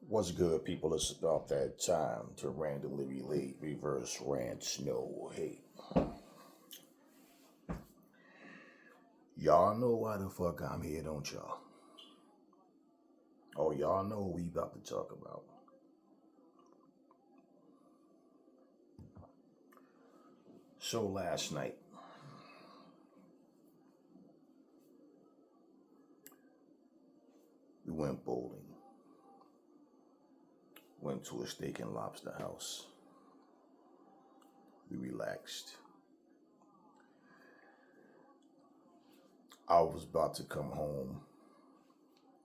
What's good, people? It's about that time to randomly relate reverse rant no hate. Y'all know why the fuck I'm here, don't y'all? Oh, y'all know what we about to talk about. So last night, we went bowling. Went to a steak and lobster house. We relaxed. I was about to come home,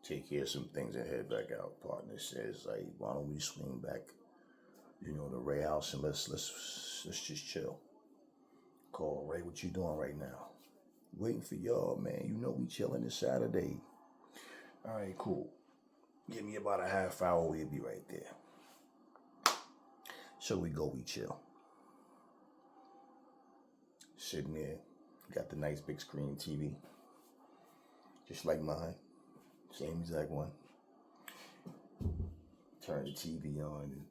take care of some things, and head back out. Partner says, like, why don't we swing back, the Ray house and let's just chill. Call Ray, what you doing right now? Waiting for y'all, man. You know we chilling this Saturday. All right, cool. Give me about a half hour, we'll be right there. So we go, we chill. Sitting there, got the nice big screen TV, just like mine, same exact one. Turn the TV on.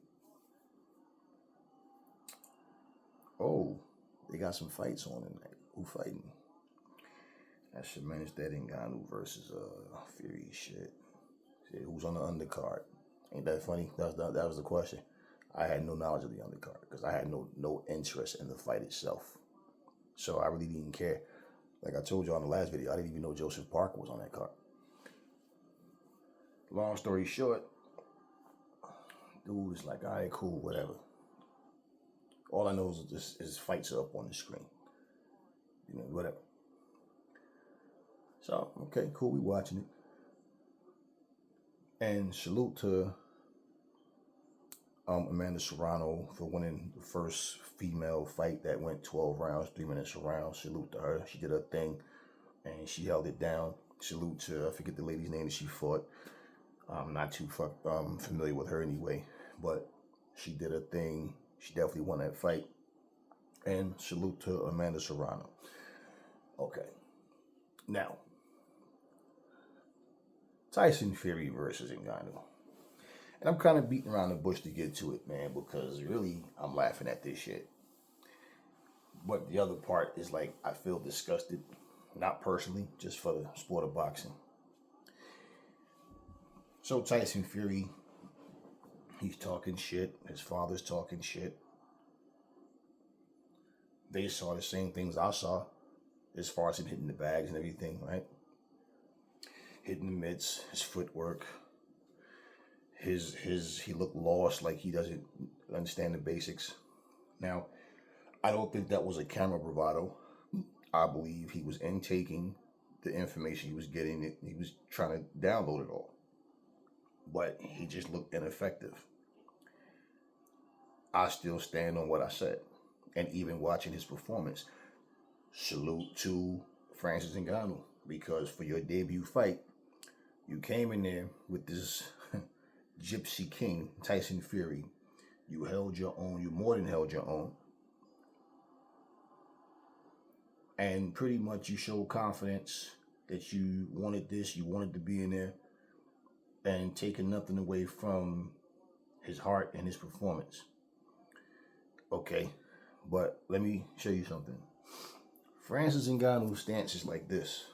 Oh, they got some fights on tonight. Who fighting? That should manage that Ngannou versus Fury shit. Who's on the undercard? Ain't that funny? That was the question. I had no knowledge of the undercard because I had no interest in the fight itself. So I really didn't care. Like I told you on the last video, I didn't even know Joseph Parker was on that card. Long story short, dude is like, all right, cool, whatever. All I know is fights are up on the screen. Whatever. So, okay, cool, we watching it. And salute to Amanda Serrano for winning the first female fight that went 12 rounds, 3 minutes a round. Salute to her. She did her thing, and she held it down. Salute to, I forget the lady's name that she fought. I'm not too familiar with her anyway, but she did her thing. She definitely won that fight. And salute to Amanda Serrano. Okay. Now, Tyson Fury versus Ngannou. And I'm kind of beating around the bush to get to it, man, because really, I'm laughing at this shit. But the other part is like, I feel disgusted. Not personally, just for the sport of boxing. So Tyson Fury, he's talking shit. His father's talking shit. They saw the same things I saw as far as him hitting the bags and everything, right? Hitting the mitts, his footwork, he looked lost, like he doesn't understand the basics. Now, I don't think that was a camera bravado. I believe he was intaking the information he was getting. He was trying to download it all. But he just looked ineffective. I still stand on what I said. And even watching his performance, salute to Francis Ngannou, because for your debut fight, you came in there with this Gypsy King, Tyson Fury. You held your own. You more than held your own. And pretty much you showed confidence that you wanted this, you wanted to be in there, and taking nothing away from his heart and his performance. Okay, but let me show you something. Francis Ngannou's stance is like this.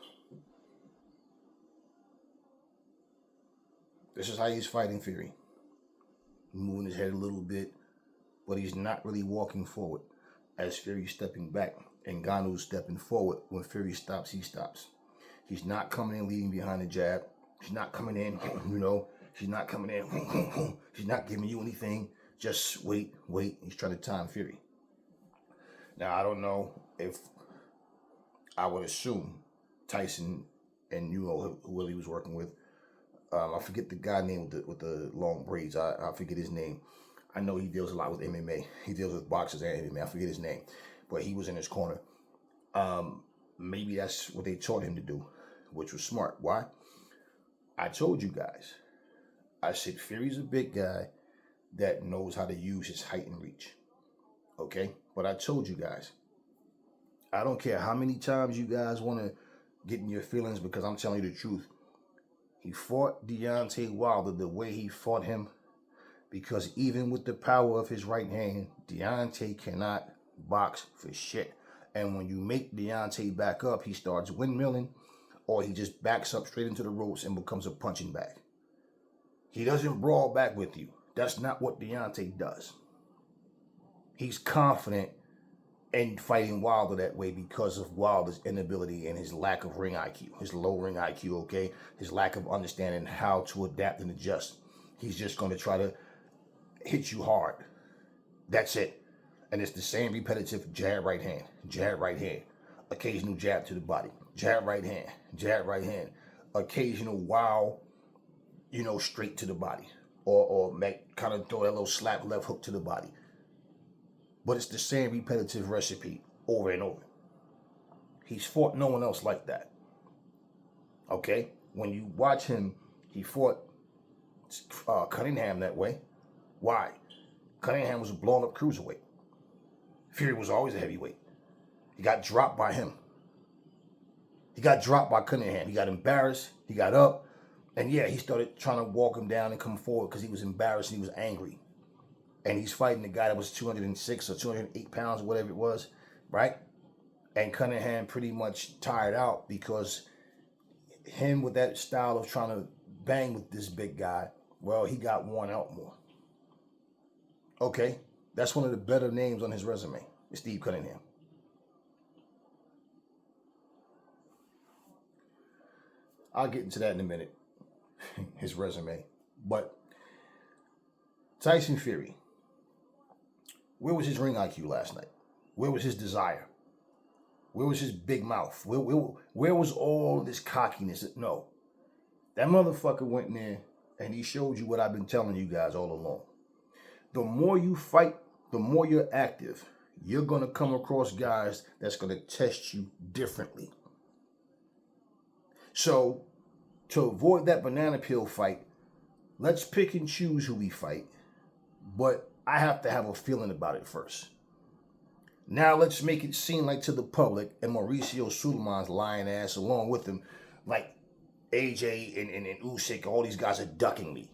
This is how he's fighting Fury. Moving his head a little bit, but he's not really walking forward. As Fury's stepping back, and Ngannou's stepping forward. When Fury stops, he stops. He's not coming in leading behind the jab. He's not coming in, He's not coming in, He's not giving you anything. Just wait. He's trying to time Fury. Now, I don't know if I would assume Tyson and who he was working with. I forget the guy name with the long braids. I forget his name. I know he deals a lot with MMA. He deals with boxers and MMA. I forget his name. But he was in his corner. Maybe that's what they taught him to do, which was smart. Why? I told you guys. I said Fury's a big guy that knows how to use his height and reach. Okay? But I told you guys, I don't care how many times you guys want to get in your feelings, because I'm telling you the truth. He fought Deontay Wilder the way he fought him Because even with the power of his right hand, Deontay cannot box for shit. And when you make Deontay back up, he starts windmilling, or he just backs up straight into the ropes and becomes a punching bag. He doesn't brawl back with you. That's not what Deontay does. He's confident in fighting Wilder that way because of Wilder's inability and his lack of ring IQ, his low ring IQ, okay? His lack of understanding how to adapt and adjust. He's just going to try to hit you hard. That's it. And it's the same repetitive jab right hand, occasional jab to the body, jab right hand, occasional wow, straight to the body, or make kind of throw that little slap left hook to the body. But it's the same repetitive recipe over and over. He's fought no one else like that. Okay? When you watch him, he fought Cunningham that way. Why? Cunningham was a blown up cruiserweight. Fury was always a heavyweight. He got dropped by him. He got dropped by Cunningham. He got embarrassed. He got up. And yeah, he started trying to walk him down and come forward because he was embarrassed and he was angry. And he's fighting the guy that was 206 or 208 pounds or whatever it was, right? And Cunningham pretty much tired out because him with that style of trying to bang with this big guy, well, he got worn out more. Okay, that's one of the better names on his resume, Steve Cunningham. I'll get into that in a minute, his resume. But Tyson Fury, where was his ring IQ last night? Where was his desire? Where was his big mouth? Where was all this cockiness? No. That motherfucker went in there and he showed you what I've been telling you guys all along. The more you fight, the more you're active, you're going to come across guys that's going to test you differently. So, to avoid that banana peel fight, let's pick and choose who we fight. But I have to have a feeling about it first. Now let's make it seem like to the public and Mauricio Sulaiman's lying ass along with him, like AJ and Usyk, all these guys are ducking me.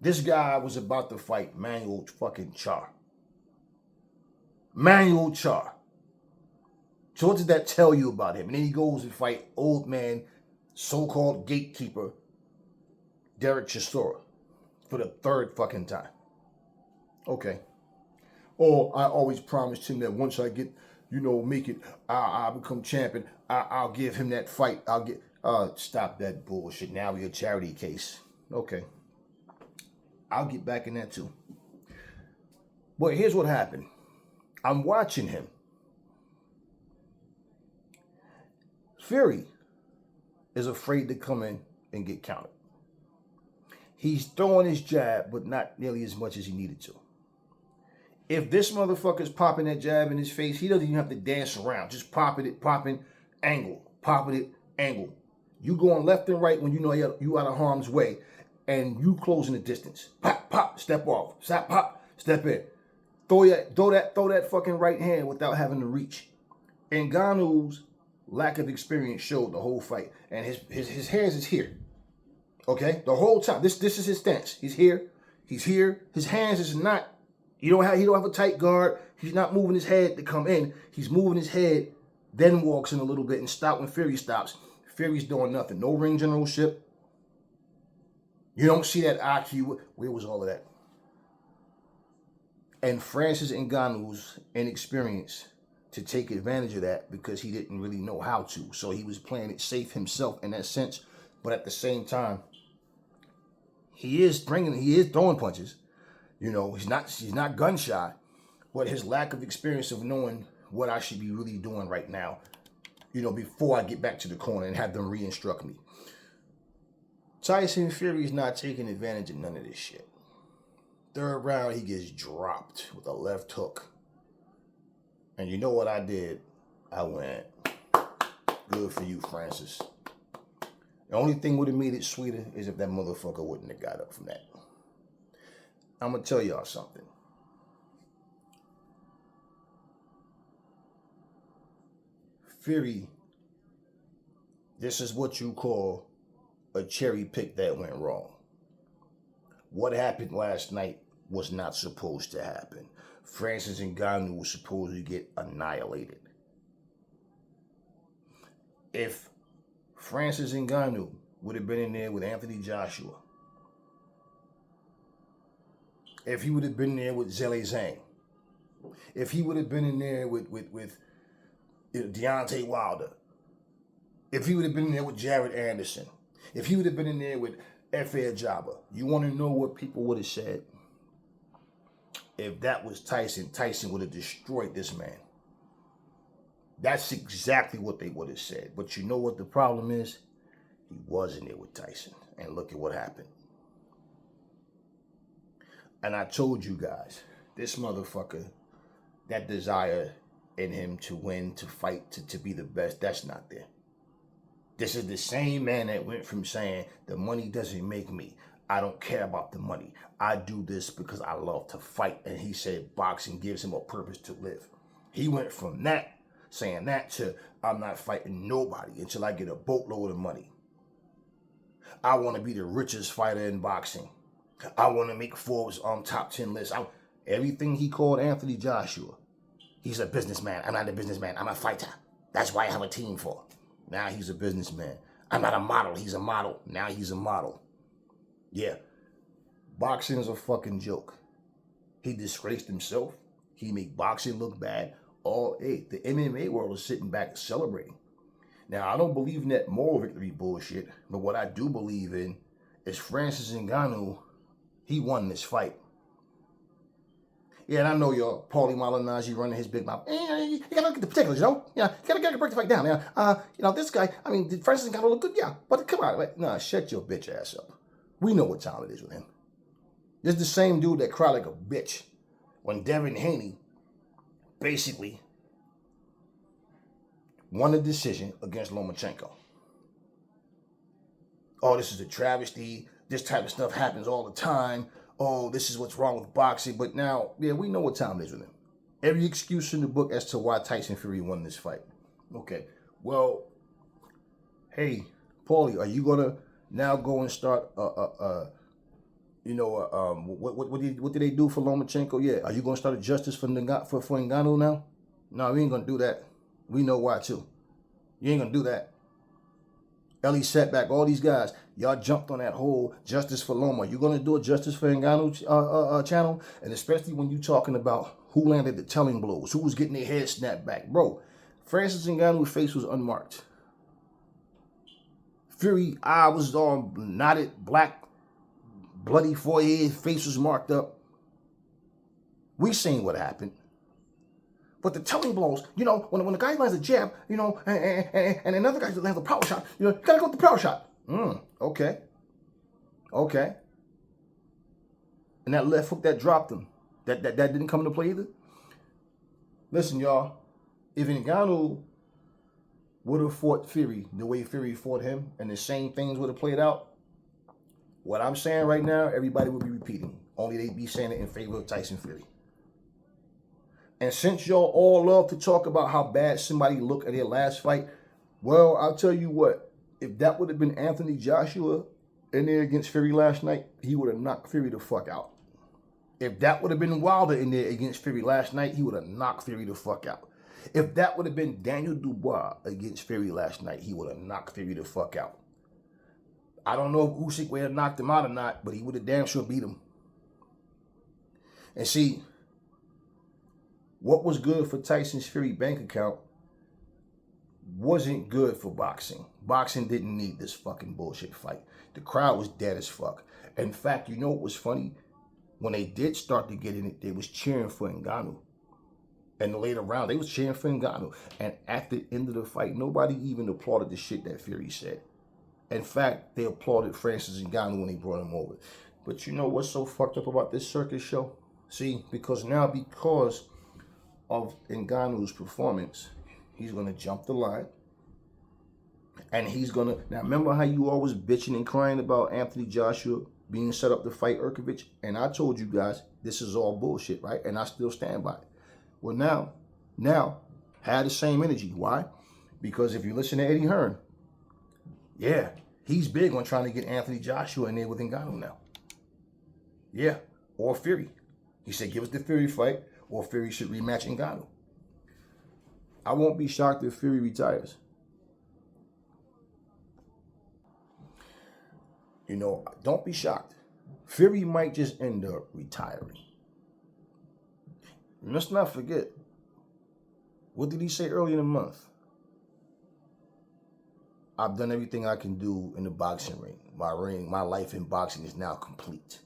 This guy was about to fight Manuel fucking Char. Manuel Char. So what did that tell you about him? And then he goes and fight old man, so-called gatekeeper, Derek Chisora for the third fucking time. Okay. Or I always promised him that once I get, make it, I'll become champion. I'll give him that fight. Stop that bullshit. Now we're a charity case. Okay. I'll get back in that too. But here's what happened. I'm watching him. Fury is afraid to come in and get counted. He's throwing his jab, but not nearly as much as he needed to. If this motherfucker's popping that jab in his face, he doesn't even have to dance around. Just popping, angle. Popping it, angle. You going left and right when you know you out of harm's way, and you closing the distance. Pop, pop, step off. Stop, pop, step in. Throw that fucking right hand without having to reach. Ngannou's lack of experience showed the whole fight, and his hands is here. Okay, the whole time. This is his stance. He's here. His hands is not. He don't have a tight guard. He's not moving his head to come in. He's moving his head, then walks in a little bit and stop when Fury stops. Fury's doing nothing. No ring generalship. You don't see that IQ. Where was all of that? And Francis Ngannou's inexperience to take advantage of that because he didn't really know how to. So he was playing it safe himself in that sense. But at the same time, he is throwing punches. He's not gun shy, but his lack of experience of knowing what I should be really doing right now, before I get back to the corner and have them re-instruct me. Tyson Fury is not taking advantage of none of this shit. Third round, he gets dropped with a left hook. And you know what I did? I went, good for you, Francis. The only thing would have made it sweeter is if that motherfucker wouldn't have got up from that. I'm going to tell y'all something. Fury, this is what you call a cherry pick that went wrong. What happened last night was not supposed to happen. Francis Ngannou was supposed to get annihilated. If Francis Ngannou would have been in there with Anthony Joshua, if he would have been there with Zhilei Zhang, if he would have been in there with Deontay Wilder, if he would have been in there with Jared Anderson, if he would have been in there with Efe Ajagba, you want to know what people would have said? If that was Tyson, Tyson would have destroyed this man. That's exactly what they would have said. But you know what the problem is? He wasn't there with Tyson. And look at what happened. And I told you guys, this motherfucker, that desire in him to win, to fight, to be the best, that's not there. This is the same man that went from saying, the money doesn't make me. I don't care about the money. I do this because I love to fight. And he said boxing gives him a purpose to live. He went from that, saying that, to I'm not fighting nobody until I get a boatload of money. I want to be the richest fighter in boxing. I want to make Forbes top 10 list. Everything he called Anthony Joshua. He's a businessman. I'm not a businessman. I'm a fighter. That's why I have a team for. Now he's a businessman. I'm not a model. He's a model. Now he's a model. Yeah. Boxing is a fucking joke. He disgraced himself. He made boxing look bad. The MMA world is sitting back celebrating. Now, I don't believe in that moral victory bullshit, but what I do believe in is Francis Ngannou, he won this fight. Yeah, and I know y'all, Paulie Malignaggi running his big mouth. You gotta look at the particulars, you know? Yeah, you gotta break the fight down. Yeah, this guy, I mean, did Francis Ngannou look good? Yeah, but come on, nah, shut your bitch ass up. We know what time it is with him. This is the same dude that cried like a bitch when Devin Haney basically won a decision against Lomachenko. Oh, this is a travesty. This type of stuff happens all the time. Oh, this is what's wrong with boxing. But now, yeah, we know what time it is with him. Every excuse in the book as to why Tyson Fury won this fight. Okay, well, hey, Paulie, are you gonna now go and start what did they do for Lomachenko? Yeah, are you gonna start a justice for Ngannou now? No, we ain't gonna do that. We know why too. You ain't gonna do that. Ellie Setback, all these guys, y'all jumped on that whole justice for Loma. You're gonna do a justice for Ngannou channel, and especially when you talking about who landed the telling blows, who was getting their head snapped back, bro. Francis Ngannou's face was unmarked. Fury eye was all knotted, black, bloody forehead, face was marked up. We seen what happened. But the telling blows, when the guy lands a jab, and another guy lands a power shot, you gotta go with the power shot. Okay. And that left hook that dropped him, that didn't come into play either. Listen, y'all, if Ngannou would have fought Fury the way Fury fought him, and the same things would have played out, what I'm saying right now, everybody would be repeating. Only they'd be saying it in favor of Tyson Fury. And since y'all all love to talk about how bad somebody looked at their last fight, well, I'll tell you what. If that would have been Anthony Joshua in there against Fury last night, he would have knocked Fury the fuck out. If that would have been Wilder in there against Fury last night, he would have knocked Fury the fuck out. If that would have been Daniel Dubois against Fury last night, he would have knocked Fury the fuck out. I don't know if Usyk would have knocked him out or not, but he would have damn sure beat him. And see, what was good for Tyson's Fury bank account wasn't good for boxing. Boxing didn't need this fucking bullshit fight. The crowd was dead as fuck. In fact, you know what was funny? When they did start to get in it, they was cheering for Ngannou. And the later round, they was cheering for Ngannou. And at the end of the fight, nobody even applauded the shit that Fury said. In fact, they applauded Francis Ngannou when they brought him over. But you know what's so fucked up about this circus show? See, because of Ngannou's performance, he's going to jump the line. And he's going to... Now, remember how you always bitching and crying about Anthony Joshua being set up to fight Urkovich? And I told you guys, this is all bullshit, right? And I still stand by it. Well, now, have the same energy. Why? Because if you listen to Eddie Hearn, yeah, he's big on trying to get Anthony Joshua in there with Ngannou now. Yeah, or Fury. He said, give us the Fury fight, or Fury should rematch Ngannou. I won't be shocked if Fury retires. You know, don't be shocked. Fury might just end up retiring. And let's not forget, what did he say earlier in the month? I've done everything I can do in the boxing ring. My life in boxing is now complete.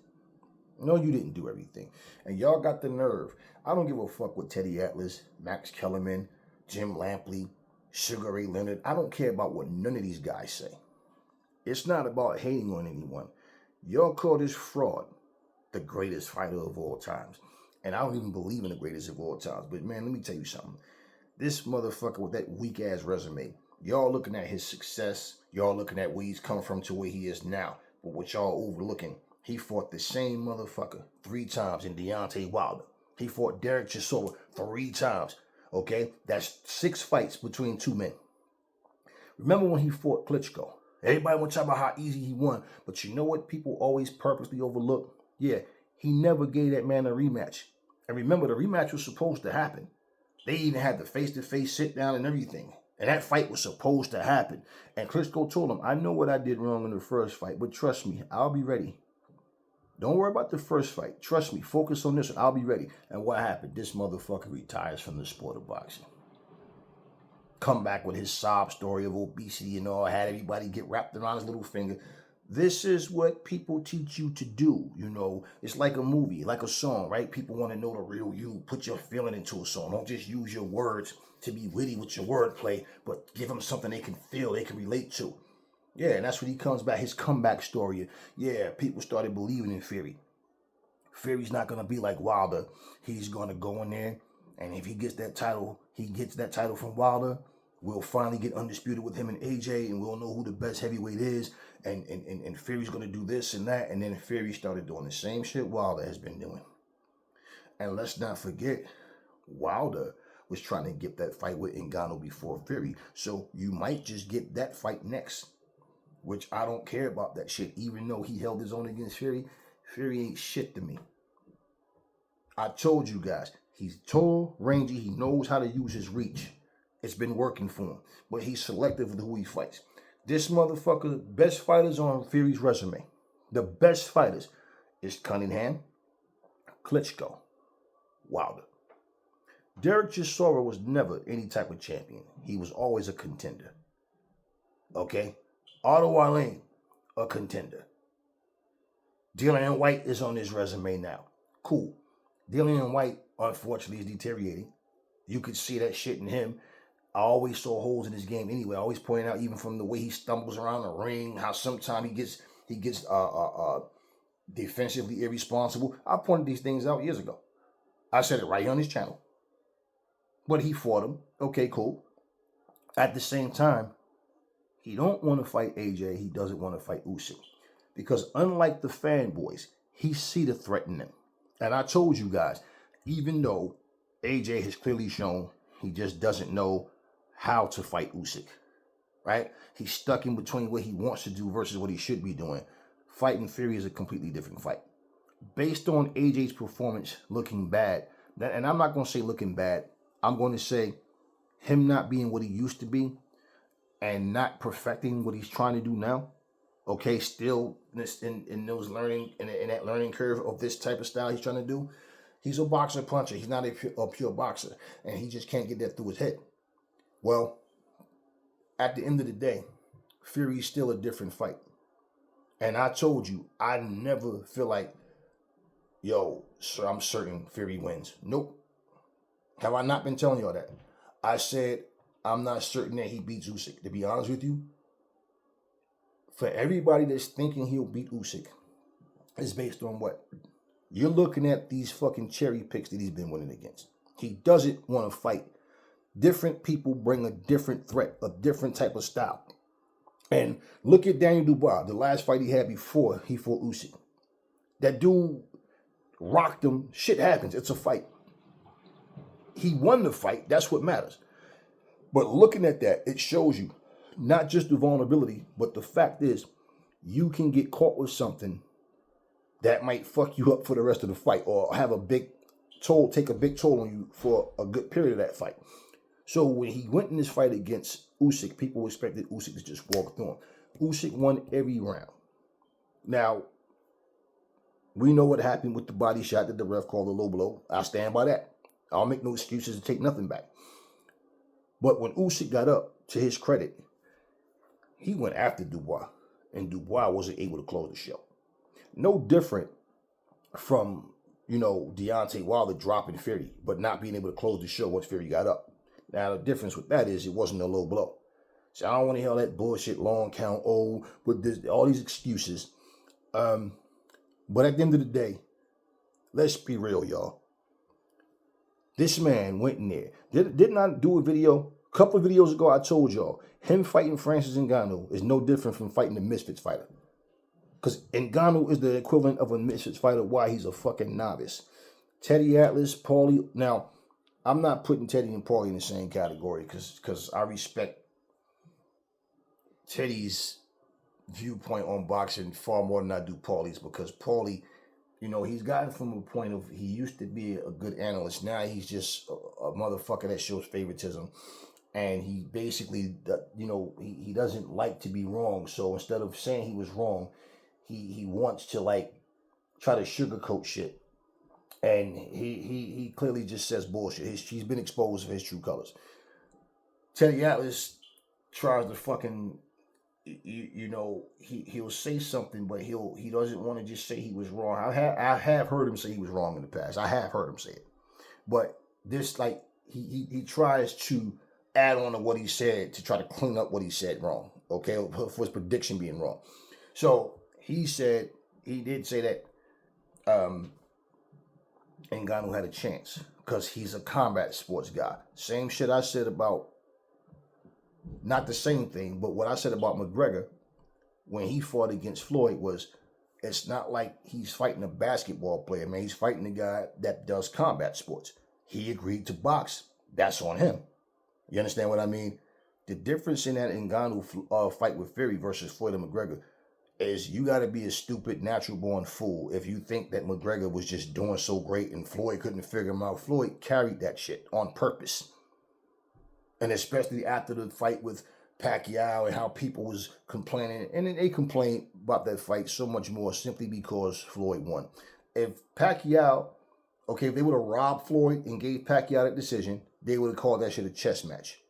No, you didn't do everything. And y'all got the nerve. I don't give a fuck what Teddy Atlas, Max Kellerman, Jim Lampley, Sugar Ray Leonard. I don't care about what none of these guys say. It's not about hating on anyone. Y'all call this fraud the greatest fighter of all times. And I don't even believe in the greatest of all times. But man, let me tell you something. This motherfucker with that weak ass resume, y'all looking at his success, y'all looking at where he's come from to where he is now. But what y'all overlooking, he fought the same motherfucker 3 times in Deontay Wilder. He fought Derek Chisora 3 times. Okay? That's 6 fights between 2 men. Remember when he fought Klitschko? Everybody want to talk about how easy he won. But you know what people always purposely overlook? Yeah, he never gave that man a rematch. And remember, the rematch was supposed to happen. They even had the face-to-face sit-down and everything. And that fight was supposed to happen. And Klitschko told him, I know what I did wrong in the first fight, but trust me, I'll be ready. Don't worry about the first fight. Trust me, focus on this one. I'll be ready. And what happened? This motherfucker retires from the sport of boxing. Come back with his sob story of obesity and all, had everybody get wrapped around his little finger. This is what people teach you to do, you know. It's like a movie, like a song, right? People want to know the real you. Put your feeling into a song. Don't just use your words to be witty with your wordplay, but give them something they can feel, they can relate to. Yeah, and that's when he comes back, his comeback story. Yeah, people started believing in Fury. Fury's not going to be like Wilder. He's going to go in there, and if he gets that title, from Wilder. We'll finally get undisputed with him and AJ, and we'll know who the best heavyweight is. And Fury's going to do this and that. And then Fury started doing the same shit Wilder has been doing. And let's not forget, Wilder was trying to get that fight with Ngannou before Fury. So you might just get that fight next, which I don't care about that shit. Even though he held his own against Fury, Fury ain't shit to me. I told you guys, he's tall, rangy, he knows how to use his reach. It's been working for him, but he's selective with who he fights. This motherfucker, best fighters on Fury's resume, the best fighters is Cunningham, Klitschko, Wilder. Derek Chisora was never any type of champion. He was always a contender. Okay? Otto Wallin, a contender. Dillian White is on his resume now. Cool. Dillian White, unfortunately, is deteriorating. You could see that shit in him. I always saw holes in his game anyway. I always pointed out, even from the way he stumbles around the ring, how sometimes he gets defensively irresponsible. I pointed these things out years ago. I said it right here on this channel. But he fought him. Okay, cool. At the same time, he don't want to fight AJ. He doesn't want to fight Usyk. Because unlike the fanboys, he see the threat in them. And I told you guys, even though AJ has clearly shown he just doesn't know how to fight Usyk, right? He's stuck in between what he wants to do versus what he should be doing. Fighting Fury is a completely different fight. Based on AJ's performance looking bad, and I'm not going to say looking bad, I'm going to say him not being what he used to be and not perfecting what he's trying to do now. Okay, still in those learning, in that learning curve of this type of style he's trying to do. He's a boxer puncher. He's not a pure boxer, and he just can't get that through his head. Well, at the end of the day, Fury's still a different fight. And I told you, I never feel like, yo, sir, I'm certain Fury wins. Nope. Have I not been telling y'all that? I said, I'm not certain that he beats Usyk. To be honest with you, for everybody that's thinking he'll beat Usyk, is based on what? You're looking at these fucking cherry picks that he's been winning against. He doesn't want to fight. Different people bring a different threat, a different type of style. And look at Daniel Dubois, the last fight he had before he fought Usyk. That dude rocked him. Shit happens. It's a fight. He won the fight. That's what matters. But looking at that, it shows you not just the vulnerability, but the fact is you can get caught with something that might fuck you up for the rest of the fight or have a big toll, take a big toll on you for a good period of that fight. So when he went in this fight against Usyk, people expected Usyk to just walk through him. Usyk won every round. Now, we know what happened with the body shot that the ref called a low blow. I stand by that. I'll make no excuses to take nothing back. But when Usyk got up, to his credit, he went after Dubois, and Dubois wasn't able to close the show. No different from, Deontay Wilder dropping Fury, but not being able to close the show once Fury got up. Now, the difference with that is it wasn't a low blow. So I don't want to hear all that bullshit, long count, with this, all these excuses. But at the end of the day, let's be real, y'all. This man went in there. Didn't I do a video? A couple of videos ago, I told y'all, him fighting Francis Ngannou is no different from fighting the Misfits fighter. Because Ngannou is the equivalent of a Misfits fighter. Why? He's a fucking novice. Teddy Atlas, Paulie. Now, I'm not putting Teddy and Paulie in the same category because I respect Teddy's viewpoint on boxing far more than I do Paulie's, because Paulie, he's gotten from a point of, he used to be a good analyst. Now he's just a motherfucker that shows favoritism. And he basically, he doesn't like to be wrong. So instead of saying he was wrong, he wants to try to sugarcoat shit. And he clearly just says bullshit. He's been exposed for his true colors. Teddy Atlas tries to fucking, he'll say something, but he doesn't want to just say he was wrong. I have heard him say he was wrong in the past. I have heard him say it. But this, he tries to add on to what he said to try to clean up what he said wrong, okay, for his prediction being wrong. So he did say that Ngannou had a chance because he's a combat sports guy. Same shit I said about, not the same thing, but what I said about McGregor when he fought against Floyd was, it's not like he's fighting a basketball player, man. He's fighting a guy that does combat sports. He agreed to box. That's on him. You understand what I mean? The difference in that Ngannou fight with Fury versus Floyd and McGregor is you got to be a stupid, natural-born fool if you think that McGregor was just doing so great and Floyd couldn't figure him out. Floyd carried that shit on purpose. And especially after the fight with Pacquiao and how people was complaining. And then they complained about that fight so much more simply because Floyd won. If Pacquiao, if they would have robbed Floyd and gave Pacquiao that decision, they would have called that shit a chess match.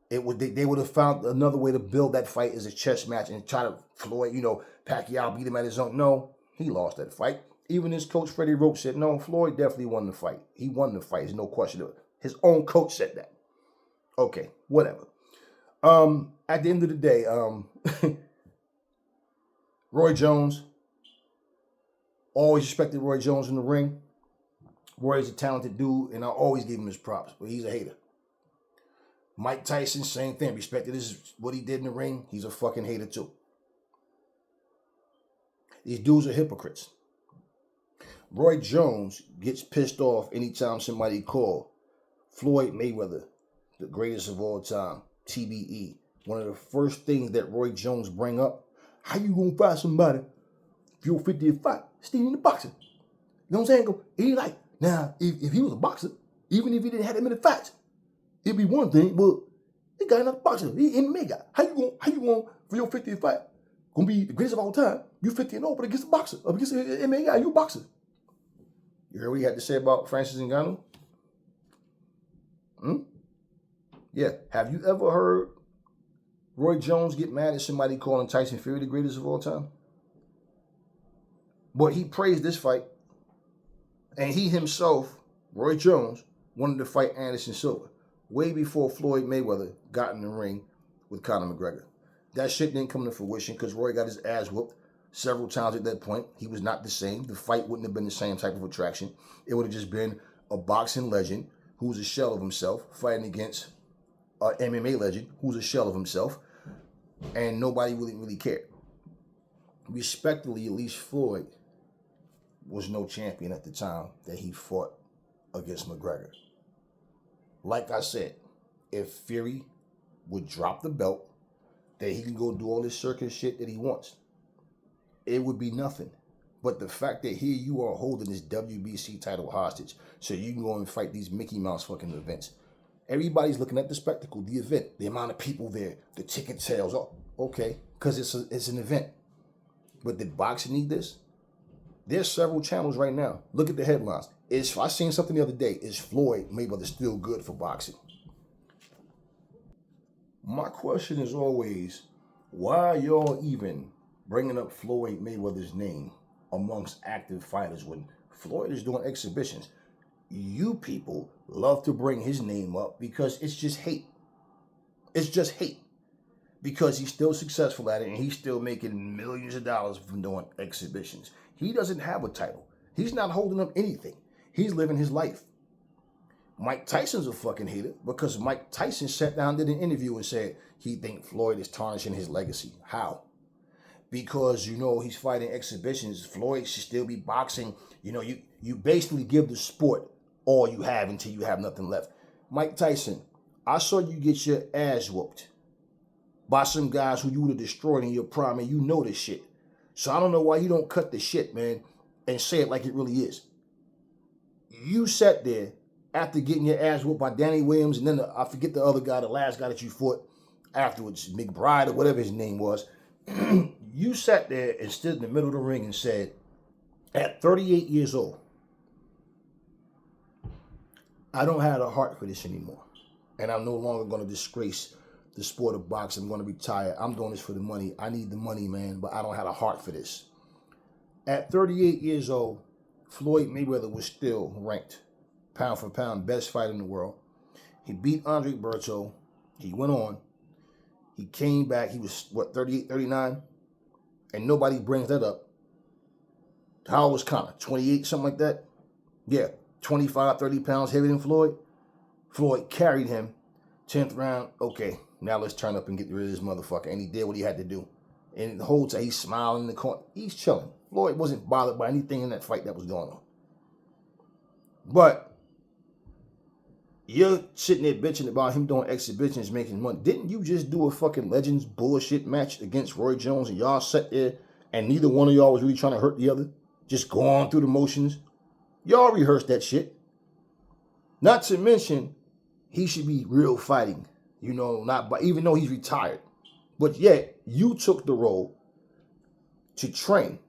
They would have found another way to build that fight as a chess match and try to Floyd, Pacquiao beat him at his own. No, he lost that fight. Even his coach, Freddie Roach, said, no, Floyd definitely won the fight. He won the fight. There's no question of it. His own coach said that. Okay, whatever. At the end of the day, Roy Jones, always respected Roy Jones in the ring. Roy's a talented dude, and I always give him his props, but he's a hater. Mike Tyson, same thing. Respected what he did in the ring. He's a fucking hater too. These dudes are hypocrites. Roy Jones gets pissed off anytime somebody call Floyd Mayweather the greatest of all time, TBE. One of the first things that Roy Jones bring up, how you gonna fight somebody if you're 50 and fight, still in the boxing? You know what I'm saying? He like, now, if he was a boxer, even if he didn't have that many fights, it'd be one thing, but he got enough boxing. He MMA guy. How you going for your 50th fight? Gonna be the greatest of all time. You 50 and 0, but against a boxer, against an MMA guy, you a boxer. You heard what he had to say about Francis Ngannou? Yeah. Have you ever heard Roy Jones get mad at somebody calling Tyson Fury the greatest of all time? But he praised this fight. And he himself, Roy Jones, wanted to fight Anderson Silva way before Floyd Mayweather got in the ring with Conor McGregor. That shit didn't come to fruition because Roy got his ass whooped several times at that point. He was not the same. The fight wouldn't have been the same type of attraction. It would have just been a boxing legend who was a shell of himself fighting against an MMA legend who's a shell of himself, and nobody really cared. Respectfully, at least Floyd was no champion at the time that he fought against McGregor. Like I said, if Fury would drop the belt, that he can go do all this circus shit that he wants, it would be nothing. But the fact that here you are holding this WBC title hostage so you can go and fight these Mickey Mouse fucking events. Everybody's looking at the spectacle, the event, the amount of people there, the ticket sales. Oh, okay, because it's an event. But did boxing need this? There's several channels right now. Look at the headlines. I seen something the other day. Is Floyd Mayweather still good for boxing? My question is always, why are y'all even bringing up Floyd Mayweather's name amongst active fighters when Floyd is doing exhibitions? You people love to bring his name up because it's just hate. It's just hate. Because he's still successful at it and he's still making millions of dollars from doing exhibitions. He doesn't have a title. He's not holding up anything. He's living his life. Mike Tyson's a fucking hater because Mike Tyson sat down, did an interview and said he think Floyd is tarnishing his legacy. How? Because, he's fighting exhibitions. Floyd should still be boxing. You basically give the sport all you have until you have nothing left. Mike Tyson, I saw you get your ass whooped by some guys who you would have destroyed in your prime, and you know this shit. So I don't know why you don't cut the shit, man, and say it like it really is. You sat there after getting your ass whooped by Danny Williams, and then I forget the other guy, the last guy that you fought afterwards, McBride or whatever his name was. You sat there and stood in the middle of the ring and said, at 38 years old, I don't have a heart for this anymore. And I'm no longer going to disgrace the sport of boxing. I'm going to retire. I'm doing this for the money. I need the money, man, but I don't have a heart for this. At 38 years old, Floyd Mayweather was still ranked pound for pound best fighter in the world. He beat Andre Berto. He went on. He came back. He was, 38, 39? And nobody brings that up. How old was Conor? 28, something like that? Yeah, 25, 30 pounds heavier than Floyd. Floyd carried him. 10th round, okay, now let's turn up and get rid of this motherfucker. And he did what he had to do. And the whole time he's smiling in the corner. He's chilling. Floyd wasn't bothered by anything in that fight that was going on. But you're sitting there bitching about him doing exhibitions, making money. Didn't you just do a fucking Legends bullshit match against Roy Jones and y'all sat there and neither one of y'all was really trying to hurt the other? Just going through the motions? Y'all rehearsed that shit. Not to mention, he should be real fighting, not by, even though he's retired. But yet, you took the role to train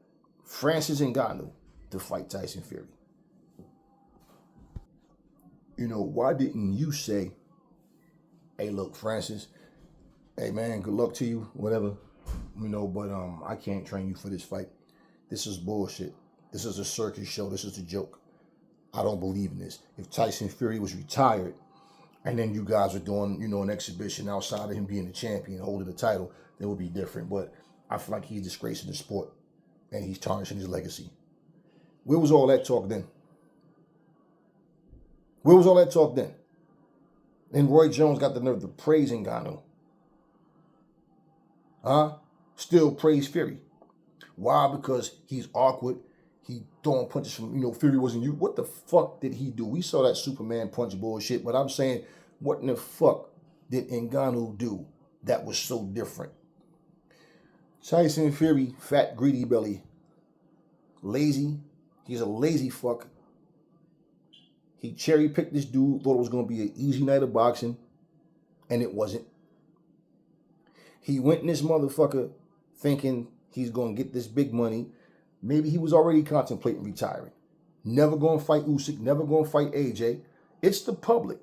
Francis Ngannou to fight Tyson Fury. Why didn't you say, hey, look, Francis, hey, man, good luck to you, whatever, but I can't train you for this fight. This is bullshit. This is a circus show. This is a joke. I don't believe in this. If Tyson Fury was retired, and then you guys are doing, an exhibition outside of him being the champion, holding the title, it would be different. But I feel like he's disgracing the sport, and he's tarnishing his legacy. Where was all that talk then? Where was all that talk then? And Roy Jones got the nerve to praise Ngannou. Still praise Fury. Why? Because he's awkward. He throwing punches from, Fury wasn't you. What the fuck did he do? We saw that Superman punch bullshit, but I'm saying, what in the fuck did Ngannou do that was so different? Tyson Fury, fat, greedy belly, lazy. He's a lazy fuck. He cherry-picked this dude, thought it was going to be an easy night of boxing, and it wasn't. He went in this motherfucker thinking he's going to get this big money. Maybe he was already contemplating retiring. Never going to fight Usyk, never going to fight AJ. It's the public.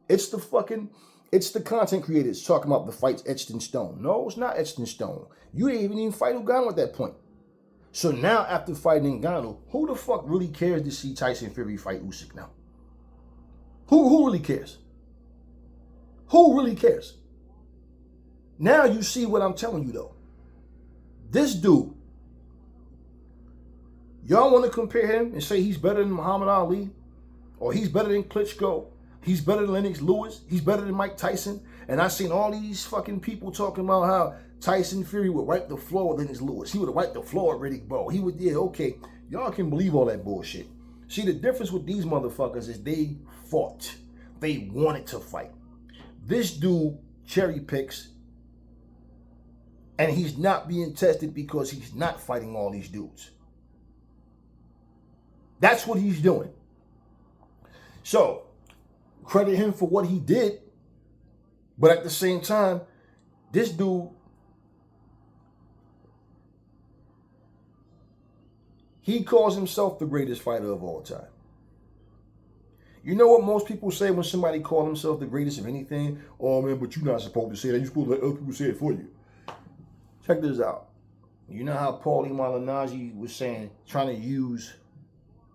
It's the content creators talking about the fights etched in stone. No, it's not etched in stone. You didn't even fight Ngannou at that point. So now after fighting Ngannou, who the fuck really cares to see Tyson Fury fight Usyk now? Who really cares? Who really cares? Now you see what I'm telling you though. This dude, y'all want to compare him and say he's better than Muhammad Ali? Or he's better than Klitschko? He's better than Lennox Lewis? He's better than Mike Tyson? And I seen all these fucking people talking about how Tyson Fury would wipe the floor with Lennox Lewis. He would have wiped the floor with Riddick Bowe. He would, yeah, okay. Y'all can believe all that bullshit. See, the difference with these motherfuckers is they fought. They wanted to fight. This dude cherry picks, and he's not being tested because he's not fighting all these dudes. That's what he's doing. So, credit him for what he did. But at the same time, this dude, he calls himself the greatest fighter of all time. You know what most people say when somebody calls himself the greatest of anything? Oh man, but you're not supposed to say that. You're supposed to let other people say it for you. Check this out. You know how Paulie Malignaggi was saying, trying to use,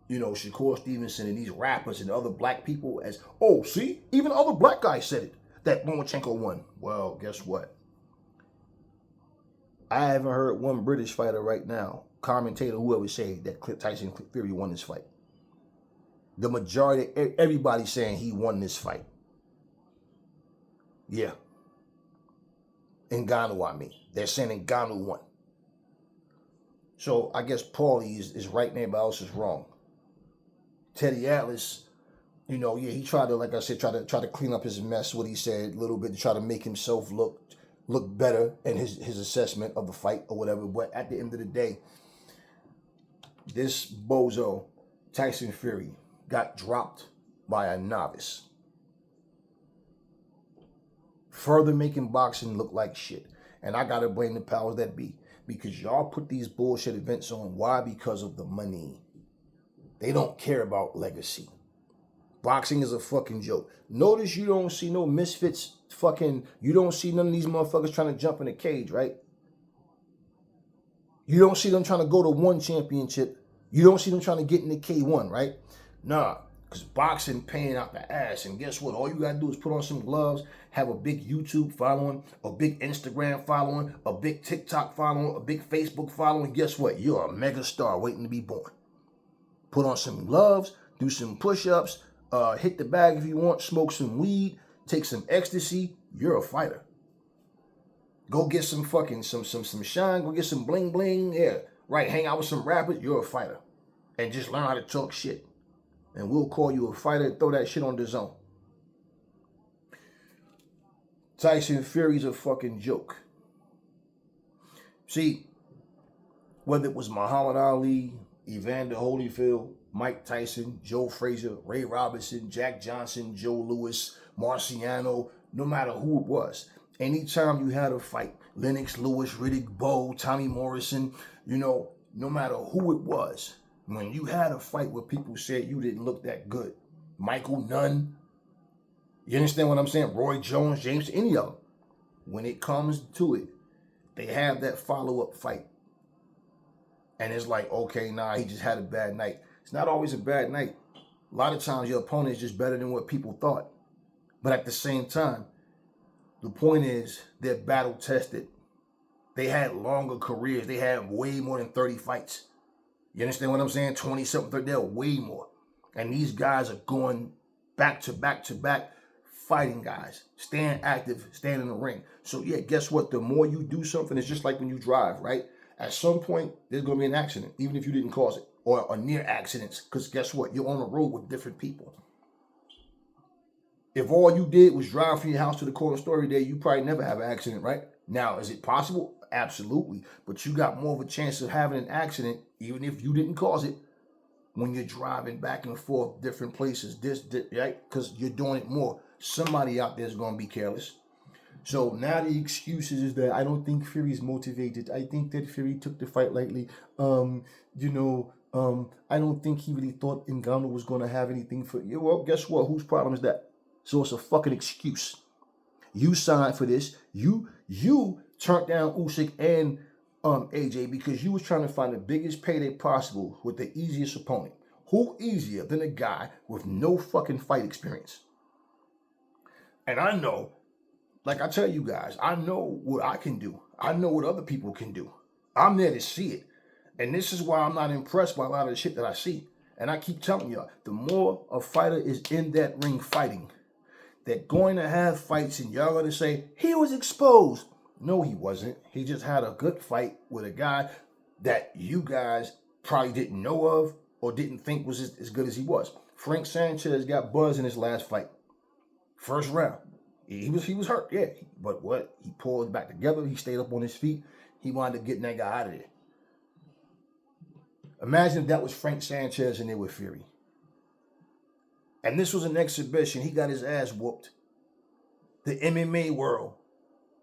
Shakur Stevenson and these rappers and other black people as, oh, see, even other black guys said it, that Lomachenko won. Well, guess what? I haven't heard one British fighter right now, commentator, whoever, say that Tyson Fury won this fight. The majority, everybody's saying he won this fight. Yeah. Ngannou, I mean. They're saying Ngannou won. So I guess Paulie is right and everybody else is wrong. Teddy Atlas, he tried to, like I said, try to clean up his mess, what he said a little bit, to try to make himself look better in his assessment of the fight or whatever. But at the end of the day, this bozo, Tyson Fury, got dropped by a novice, further making boxing look like shit. And I gotta blame the powers that be, because y'all put these bullshit events on. Why? Because of the money. They don't care about legacy. Boxing is a fucking joke. Notice you don't see no misfits you don't see none of these motherfuckers trying to jump in a cage, right? You don't see them trying to go to one championship. You don't see them trying to get in the K1, right? Nah, because boxing paying out the ass. And guess what? All you got to do is put on some gloves, have a big YouTube following, a big Instagram following, a big TikTok following, a big Facebook following. Guess what? You're a mega star waiting to be born. Put on some gloves, do some push-ups, hit the bag if you want, smoke some weed, take some ecstasy. You're a fighter. Go get some some shine, go get some bling bling. Yeah, right. Hang out with some rappers. You're a fighter. And just learn how to talk shit. And we'll call you a fighter and throw that shit on the zone. Tyson Fury's a fucking joke. See, whether it was Muhammad Ali, Evander Holyfield, Mike Tyson, Joe Frazier, Ray Robinson, Jack Johnson, Joe Louis, Marciano, no matter who it was, anytime you had a fight, Lennox Lewis, Riddick Bowe, Tommy Morrison, no matter who it was, when you had a fight where people said you didn't look that good, Michael Nunn, you understand what I'm saying? Roy Jones, James, any of them, when it comes to it, they have that follow-up fight. And it's like, okay, nah, he just had a bad night. It's not always a bad night. A lot of times your opponent is just better than what people thought. But at the same time, the point is they're battle tested. They had longer careers. They had way more than 30 fights. You understand what I'm saying? 20-something, 30, they're way more. And these guys are going back to back to back, fighting guys. Staying active, staying in the ring. So yeah, guess what? The more you do something, it's just like when you drive, right? At some point, there's going to be an accident, even if you didn't cause it, or near accidents, because guess what? You're on the road with different people. If all you did was drive from your house to the corner store every day, you probably never have an accident, right? Now, is it possible? Absolutely. But you got more of a chance of having an accident, even if you didn't cause it, when you're driving back and forth different places, right? Because you're doing it more. Somebody out there is going to be careless. So now the excuses is that I don't think Fury's motivated. I think that Fury took the fight lightly. I don't think he really thought Ngannou was going to have anything for you. Well, guess what? Whose problem is that? So it's a fucking excuse. You signed for this. You turned down Usyk and AJ because you was trying to find the biggest payday possible with the easiest opponent. Who easier than a guy with no fucking fight experience? And I know, like I tell you guys, I know what I can do. I know what other people can do. I'm there to see it. And this is why I'm not impressed by a lot of the shit that I see. And I keep telling y'all, the more a fighter is in that ring fighting, they're going to have fights and y'all going to say, he was exposed. No, he wasn't. He just had a good fight with a guy that you guys probably didn't know of or didn't think was as good as he was. Frank Sanchez got buzzed in his last fight. First round. He was hurt, yeah. But what? He pulled back together. He stayed up on his feet. He wound up getting that guy out of there. Imagine if that was Frank Sanchez and they were Fury. And this was an exhibition. He got his ass whooped. The MMA world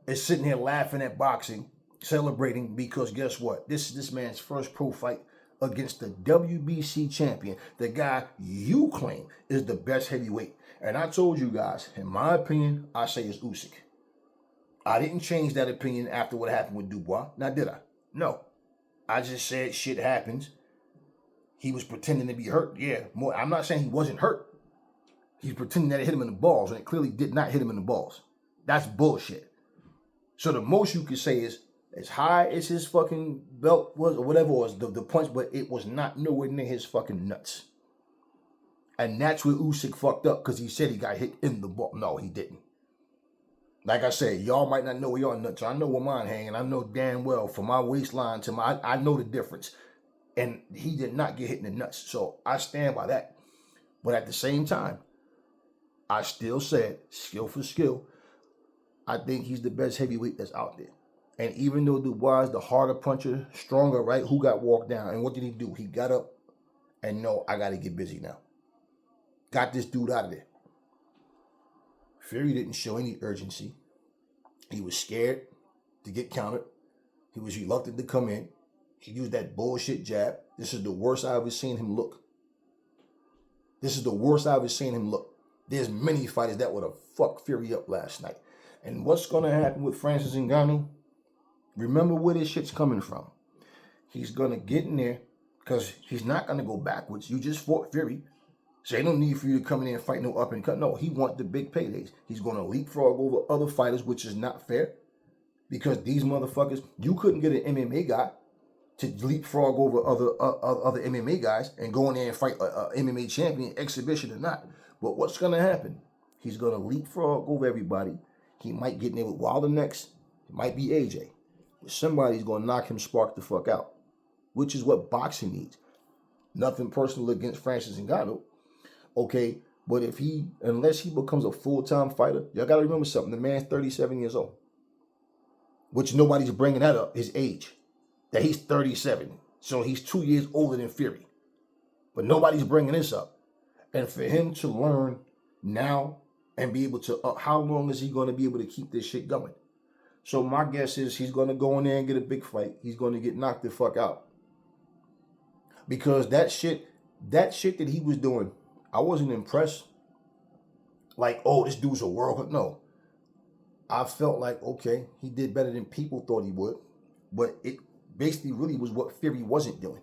is sitting here laughing at boxing, celebrating, because guess what? This is this man's first pro fight against the WBC champion, the guy you claim is the best heavyweight. And I told you guys, in my opinion, I say it's Usyk. I didn't change that opinion after what happened with Dubois. Now, did I? No. I just said shit happens. He was pretending to be hurt. Yeah, more. I'm not saying he wasn't hurt. He's pretending that it hit him in the balls, and it clearly did not hit him in the balls. That's bullshit. So the most you could say is, as high as his fucking belt was, or whatever was, the punch, but it was not nowhere near his fucking nuts. And that's where Usyk fucked up, because he said he got hit in the ball. No, he didn't. Like I said, y'all might not know where your nuts are. I know where mine hang, and I know damn well from my waistline to my, I know the difference. And he did not get hit in the nuts. So I stand by that. But at the same time, I still said, skill for skill, I think he's the best heavyweight that's out there. And even though Dubois is the harder puncher, stronger, right? Who got walked down? And what did he do? He got up and no, I got to get busy now. Got this dude out of there. Fury didn't show any urgency. He was scared to get countered. He was reluctant to come in. He used that bullshit jab. This is the worst I've ever seen him look. This is the worst I've ever seen him look. There's many fighters that would have fucked Fury up last night. And what's going to happen with Francis Ngannou? Remember where this shit's coming from. He's going to get in there because he's not going to go backwards. You just fought Fury. So ain't no need for you to come in there and fight no up and cut. No, he wants the big paydays. He's going to leapfrog over other fighters, which is not fair. Because these motherfuckers, you couldn't get an MMA guy to leapfrog over other MMA guys and go in there and fight a MMA champion, exhibition or not. But what's going to happen? He's going to leapfrog over everybody. He might get in there with Wilder next. It might be AJ. But somebody's going to knock him spark the fuck out, which is what boxing needs. Nothing personal against Francis Ngannou. Okay, but unless he becomes a full-time fighter, y'all got to remember something. The man's 37 years old, which nobody's bringing that up, his age, that he's 37. So he's 2 years older than Fury. But nobody's bringing this up. And for him to learn now and be able to, how long is he going to be able to keep this shit going? So my guess is he's going to go in there and get a big fight. He's going to get knocked the fuck out. Because that shit that he was doing, I wasn't impressed. Like, oh, this dude's a world. No. I felt like, okay, he did better than people thought he would. But it basically really was what Fury wasn't doing.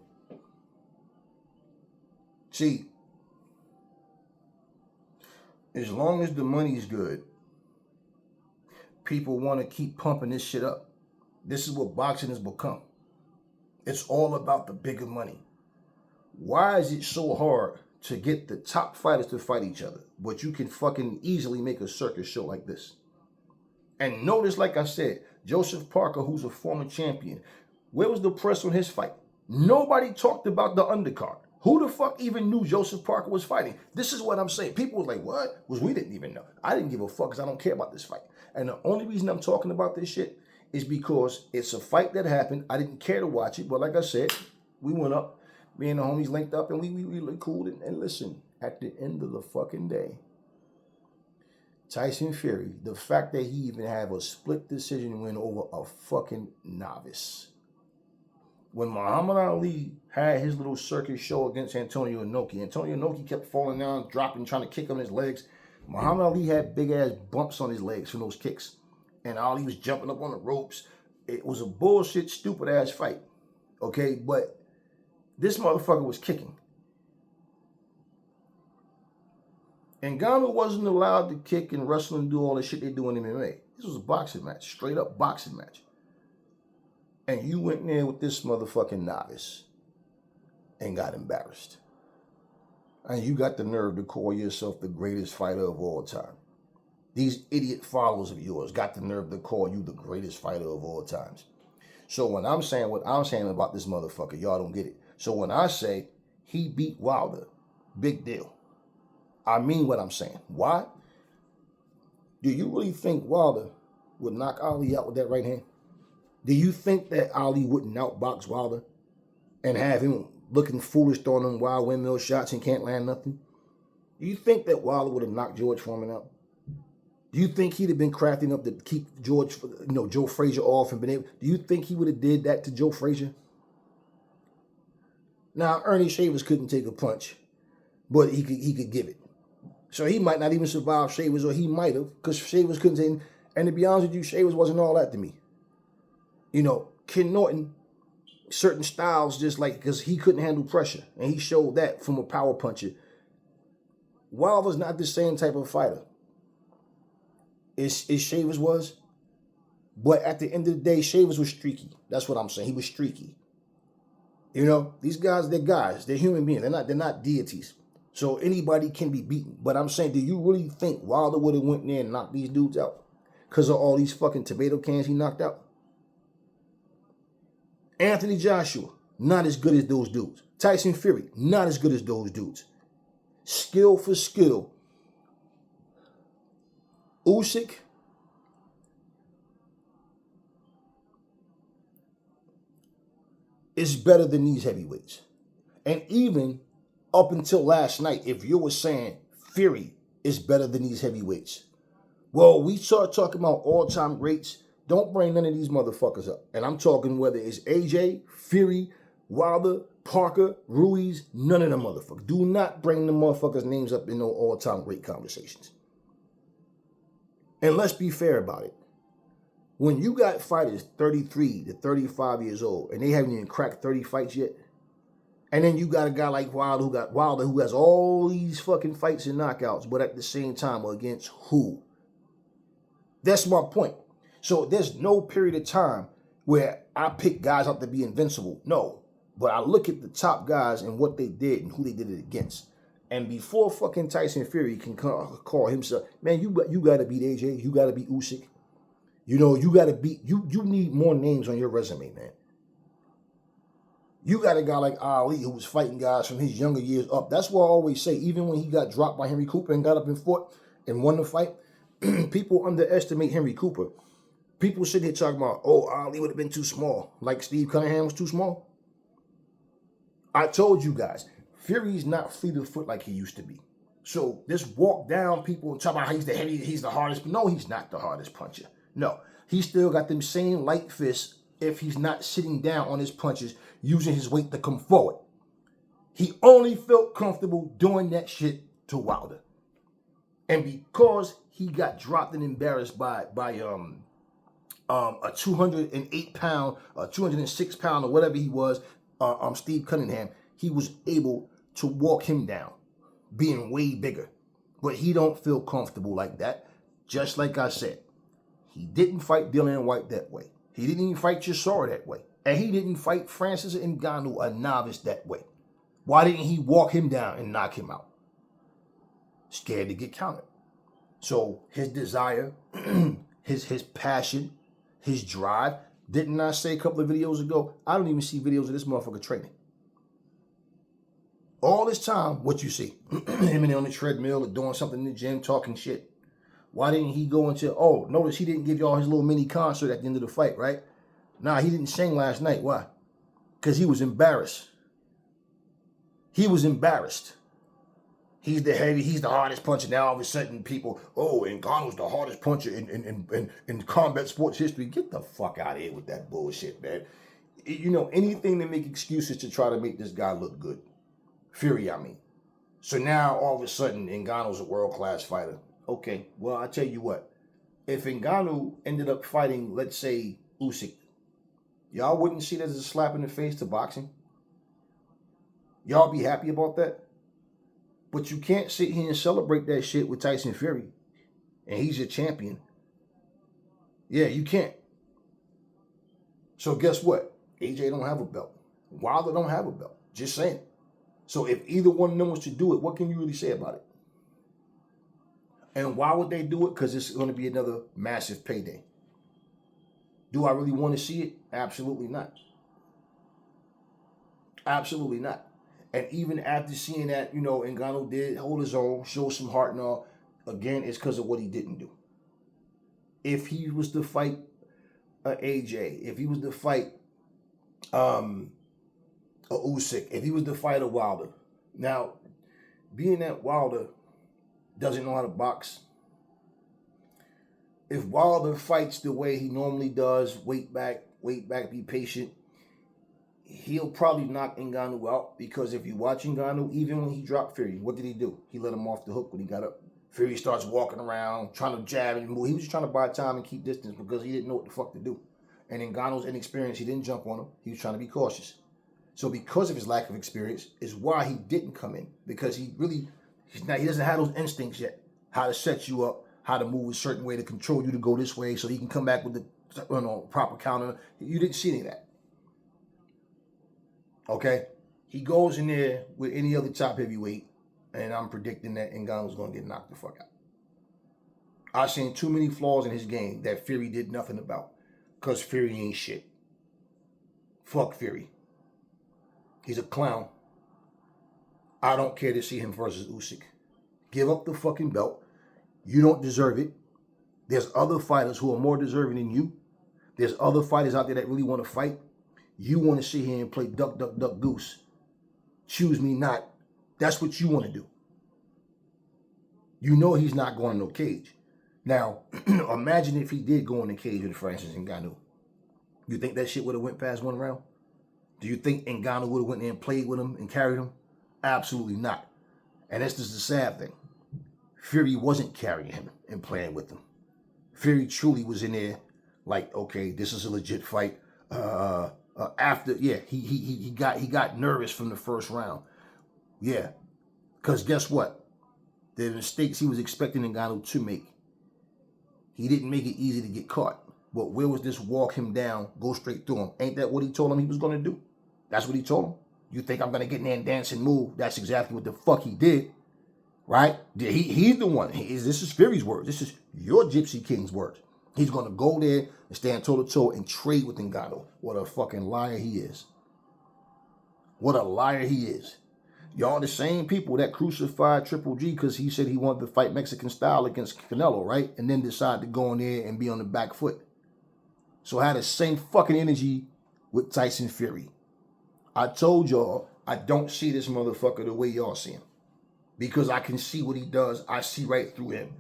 See, as long as the money's good, people want to keep pumping this shit up. This is what boxing has become. It's all about the bigger money. Why is it so hard to get the top fighters to fight each other, but you can fucking easily make a circus show like this? And notice, like I said, Joseph Parker, who's a former champion, where was the press on his fight? Nobody talked about the undercard. Who the fuck even knew Joseph Parker was fighting? This is what I'm saying. People was like, what? We didn't even know. I didn't give a fuck because I don't care about this fight. And the only reason I'm talking about this shit is because it's a fight that happened. I didn't care to watch it. But like I said, we went up. Me and the homies linked up and we looked cool. And listen, at the end of the fucking day, Tyson Fury, the fact that he even had a split decision win over a fucking novice. When Muhammad Ali had his little circus show against Antonio Inoki kept falling down, dropping, trying to kick on his legs. Muhammad Ali had big-ass bumps on his legs from those kicks. And Ali was jumping up on the ropes. It was a bullshit, stupid-ass fight. Okay, but this motherfucker was kicking. And Ngannou wasn't allowed to kick and wrestle and do all the shit they do in MMA. This was a boxing match, straight-up boxing match. And you went in there with this motherfucking novice and got embarrassed. And you got the nerve to call yourself the greatest fighter of all time. These idiot followers of yours got the nerve to call you the greatest fighter of all times. So when I'm saying what I'm saying about this motherfucker, y'all don't get it. So when I say he beat Wilder, big deal. I mean what I'm saying. Why? Do you really think Wilder would knock Ali out with that right hand? Do you think that Ali wouldn't outbox Wilder and have him looking foolish, throwing them wild windmill shots and can't land nothing? Do you think that Wilder would have knocked George Foreman out? Do you think he'd have been crafting up to keep Joe Frazier off and been able? Do you think he would have did that to Joe Frazier? Now, Ernie Shavers couldn't take a punch, but he could give it. So he might not even survive Shavers, or he might have, because Shavers couldn't take. And to be honest with you, Shavers wasn't all that to me. Ken Norton, certain styles, just like, because he couldn't handle pressure, and he showed that from a power puncher. Wilder's not the same type of fighter as Shavers was, but at the end of the day, Shavers was streaky. That's what I'm saying. He was streaky. These guys, they're guys. They're human beings. They're not deities. So anybody can be beaten. But I'm saying, do you really think Wilder would have went in there and knocked these dudes out because of all these fucking tomato cans he knocked out? Anthony Joshua, not as good as those dudes. Tyson Fury, not as good as those dudes. Skill for skill. Usyk, is better than these heavyweights. And even up until last night, if you were saying Fury is better than these heavyweights, well, we start talking about all-time greats. Don't bring none of these motherfuckers up. And I'm talking whether it's AJ, Fury, Wilder, Parker, Ruiz, none of them motherfuckers. Do not bring the motherfuckers' names up in no all-time great conversations. And let's be fair about it. When you got fighters 33 to 35 years old and they haven't even cracked 30 fights yet, and then you got a guy like Wilder who has all these fucking fights and knockouts, but at the same time against who? That's my point. So there's no period of time where I pick guys out to be invincible. No. But I look at the top guys and what they did and who they did it against. And before fucking Tyson Fury can call himself, man, you got to beat AJ. You got to beat Usyk. You got to beat, you need more names on your resume, man. You got a guy like Ali who was fighting guys from his younger years up. That's what I always say. Even when he got dropped by Henry Cooper and got up and fought and won the fight, people underestimate Henry Cooper. People sit here talking about, oh, Ali would have been too small. Like Steve Cunningham was too small. I told you guys, Fury's not fleet of foot like he used to be. So this walk down people and talk about how he's the hardest. No, he's not the hardest puncher. No, he still got them same light fists if he's not sitting down on his punches, using his weight to come forward. He only felt comfortable doing that shit to Wilder. And because he got dropped and embarrassed by a 208 pound, 206 pound, or whatever he was, Steve Cunningham, he was able to walk him down, being way bigger. But he don't feel comfortable like that. Just like I said, he didn't fight Dillian White that way. He didn't even fight Chisora that way. And he didn't fight Francis Ngannou, a novice, that way. Why didn't he walk him down and knock him out? Scared to get counted. So his desire, his passion, his drive. Didn't I say a couple of videos ago, I don't even see videos of this motherfucker training. All this time, what you see? Him and on the treadmill or doing something in the gym, talking shit. Why didn't he go into, notice he didn't give y'all his little mini concert at the end of the fight, right? Nah, he didn't sing last night. Why? Because he was embarrassed. He was embarrassed. He's the hardest puncher. Now all of a sudden people, Ngannou's the hardest puncher in combat sports history. Get the fuck out of here with that bullshit, man. Anything to make excuses to try to make this guy look good. Fury, I mean. So now all of a sudden Ngannou's a world-class fighter. Okay, well, I tell you what. If Ngannou ended up fighting, let's say, Usyk, y'all wouldn't see that as a slap in the face to boxing? Y'all be happy about that? But you can't sit here and celebrate that shit with Tyson Fury. And he's your champion. Yeah, you can't. So guess what? AJ don't have a belt. Wilder don't have a belt. Just saying. So if either one of them was to do it, what can you really say about it? And why would they do it? Because it's going to be another massive payday. Do I really want to see it? Absolutely not. Absolutely not. And even after seeing that, Ngannou did hold his own, show some heart and all, again, it's because of what he didn't do. If he was to fight AJ, if he was to fight or Usyk, if he was to fight a Wilder. Now, being that Wilder doesn't know how to box, if Wilder fights the way he normally does, wait back, be patient, he'll probably knock Ngannou out, because if you watch Ngannou, even when he dropped Fury, what did he do? He let him off the hook when he got up. Fury starts walking around, trying to jab and move. He was just trying to buy time and keep distance because he didn't know what the fuck to do. And Ngannou's inexperience, he didn't jump on him. He was trying to be cautious. So because of his lack of experience is why he didn't come in, because he doesn't have those instincts yet, how to set you up, how to move a certain way to control you to go this way so he can come back with the proper counter. You didn't see any of that. Okay? He goes in there with any other top heavyweight, and I'm predicting that Ngannou's going to get knocked the fuck out. I've seen too many flaws in his game that Fury did nothing about, because Fury ain't shit. Fuck Fury. He's a clown. I don't care to see him versus Usyk. Give up the fucking belt. You don't deserve it. There's other fighters who are more deserving than you. There's other fighters out there that really want to fight. You want to sit here and play duck, duck, duck, goose. Choose me not. That's what you want to do. You know he's not going to no cage. Now, imagine if he did go in the cage with Francis Ngannou. You think that shit would have went past one round? Do you think Ngannou would have went there and played with him and carried him? Absolutely not. And that's just the sad thing. Fury wasn't carrying him and playing with him. Fury truly was in there like, okay, this is a legit fight. He got nervous from the first round. Yeah. Because guess what? The mistakes he was expecting Ngannou to make, he didn't make it easy to get caught. But where was this walk him down, go straight through him? Ain't that what he told him he was going to do? That's what he told him. You think I'm going to get in there and dance and move? That's exactly what the fuck he did. Right? He's the one. This is Fury's words. This is your Gypsy King's words. He's going to go there and stand toe-to-toe and trade with Ngannou. What a fucking liar he is. What a liar he is. Y'all the same people that crucified Triple G because he said he wanted to fight Mexican style against Canelo, right? And then decided to go in there and be on the back foot. So I had the same fucking energy with Tyson Fury. I told y'all I don't see this motherfucker the way y'all see him. Because I can see what he does. I see right through him.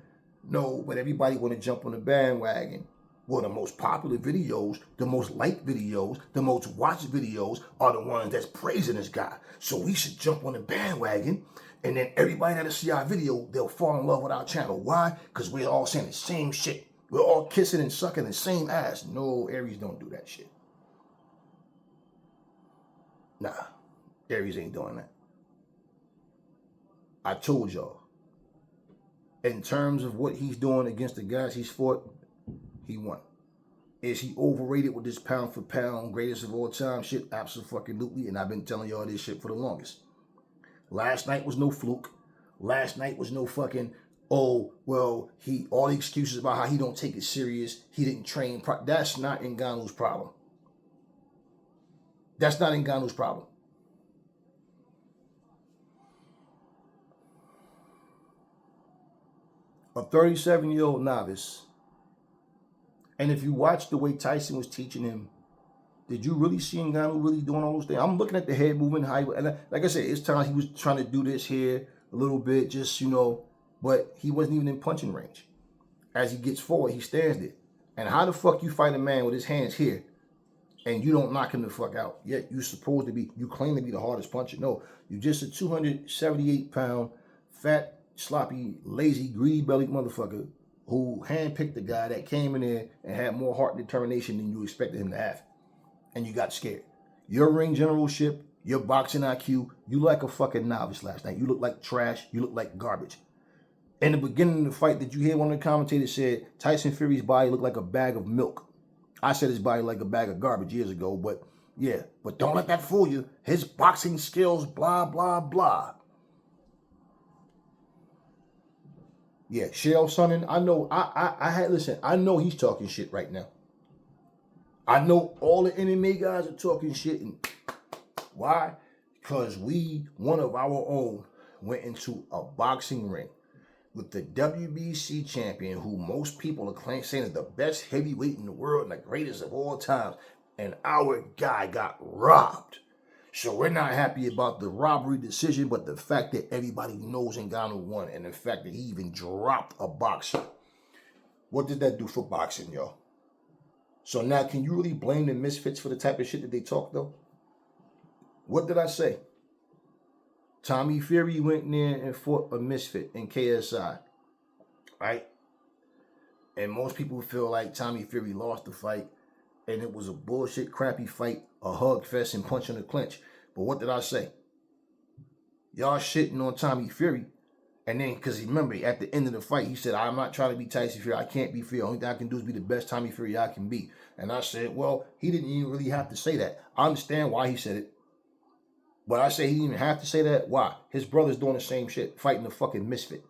No, but everybody want to jump on the bandwagon. Well, the most popular videos, the most liked videos, the most watched videos are the ones that's praising this guy. So we should jump on the bandwagon, and then everybody that'll see our video, they'll fall in love with our channel. Why? Because we're all saying the same shit. We're all kissing and sucking the same ass. No, Aries don't do that shit. Nah, Aries ain't doing that. I told y'all. In terms of what he's doing against the guys he's fought, he won. Is he overrated with this pound for pound greatest of all time shit? Absolutely. And I've been telling y'all this shit for the longest. Last night was no fluke. Last night was no fucking, all the excuses about how he don't take it serious. He didn't train. That's not Ngannou's problem. That's not Ngannou's problem. A 37-year-old novice. And if you watch the way Tyson was teaching him, did you really see Ngannou really doing all those things? I'm looking at the head movement, and like I said, it's times he was trying to do this here a little bit, just, but he wasn't even in punching range. As he gets forward, he stands there. And how the fuck you fight a man with his hands here and you don't knock him the fuck out? Yet you claim to be the hardest puncher. No, you're just a 278-pound, fat, sloppy, lazy, greedy-bellied motherfucker who handpicked the guy that came in there and had more heart and determination than you expected him to have. And you got scared. Your ring generalship, your boxing IQ, you like a fucking novice last night. You look like trash. You look like garbage. In the beginning of the fight, did you hear one of the commentators said Tyson Fury's body looked like a bag of milk? I said his body like a bag of garbage years ago, but yeah. But don't let that fool you. His boxing skills, blah, blah, blah. Yeah, Chael Sonnen, I know, listen, I know he's talking shit right now. I know all the MMA guys are talking shit. And why? Because one of our own, went into a boxing ring with the WBC champion, who most people are saying is the best heavyweight in the world and the greatest of all times. And our guy got robbed. So we're not happy about the robbery decision, but the fact that everybody knows Ngannou won and the fact that he even dropped a boxer. What did that do for boxing, yo? So now, can you really blame the misfits for the type of shit that they talk, though? What did I say? Tommy Fury went in there and fought a misfit in KSI, right? And most people feel like Tommy Fury lost the fight and it was a bullshit, crappy fight, a hug fest and punch on the clinch. But what did I say? Y'all shitting on Tommy Fury. And then, because remember, at the end of the fight, he said, I'm not trying to be Tyson Fury. I can't be Fury. The only thing I can do is be the best Tommy Fury I can be. And I said, well, he didn't even really have to say that. I understand why he said it. But I say he didn't even have to say that. Why? His brother's doing the same shit, fighting a fucking misfit.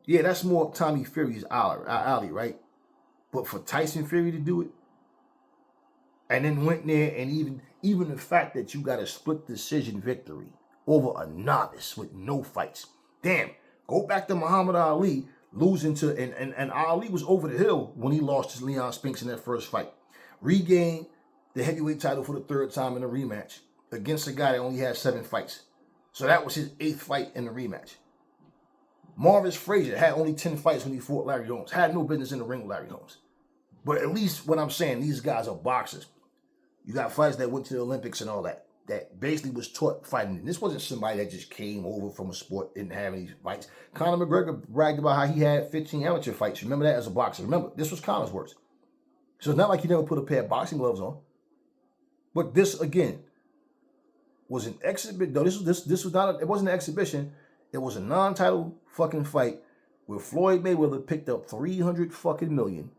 Yeah, that's more up Tommy Fury's alley, right? But for Tyson Fury to do it, and then went there, and even the fact that you got a split decision victory over a novice with no fights. Damn, go back to Muhammad Ali losing to, and Ali was over the hill when he lost to Leon Spinks in that first fight. Regained the heavyweight title for the third time in a rematch against a guy that only had 7 fights. So that was his 8th fight in the rematch. Marvis Frazier had only 10 fights when he fought Larry Holmes. Had no business in the ring with Larry Holmes. But at least what I'm saying, these guys are boxers. You got fighters that went to the Olympics and all that basically was taught fighting. And this wasn't somebody that just came over from a sport, didn't have any fights. Conor McGregor bragged about how he had 15 amateur fights. Remember that as a boxer. Remember, this was Conor's words. So it's not like he never put a pair of boxing gloves on. But this, again, was an exhibition. No, this was not. It wasn't an exhibition. It was a non-title fucking fight where Floyd Mayweather picked up 300 fucking million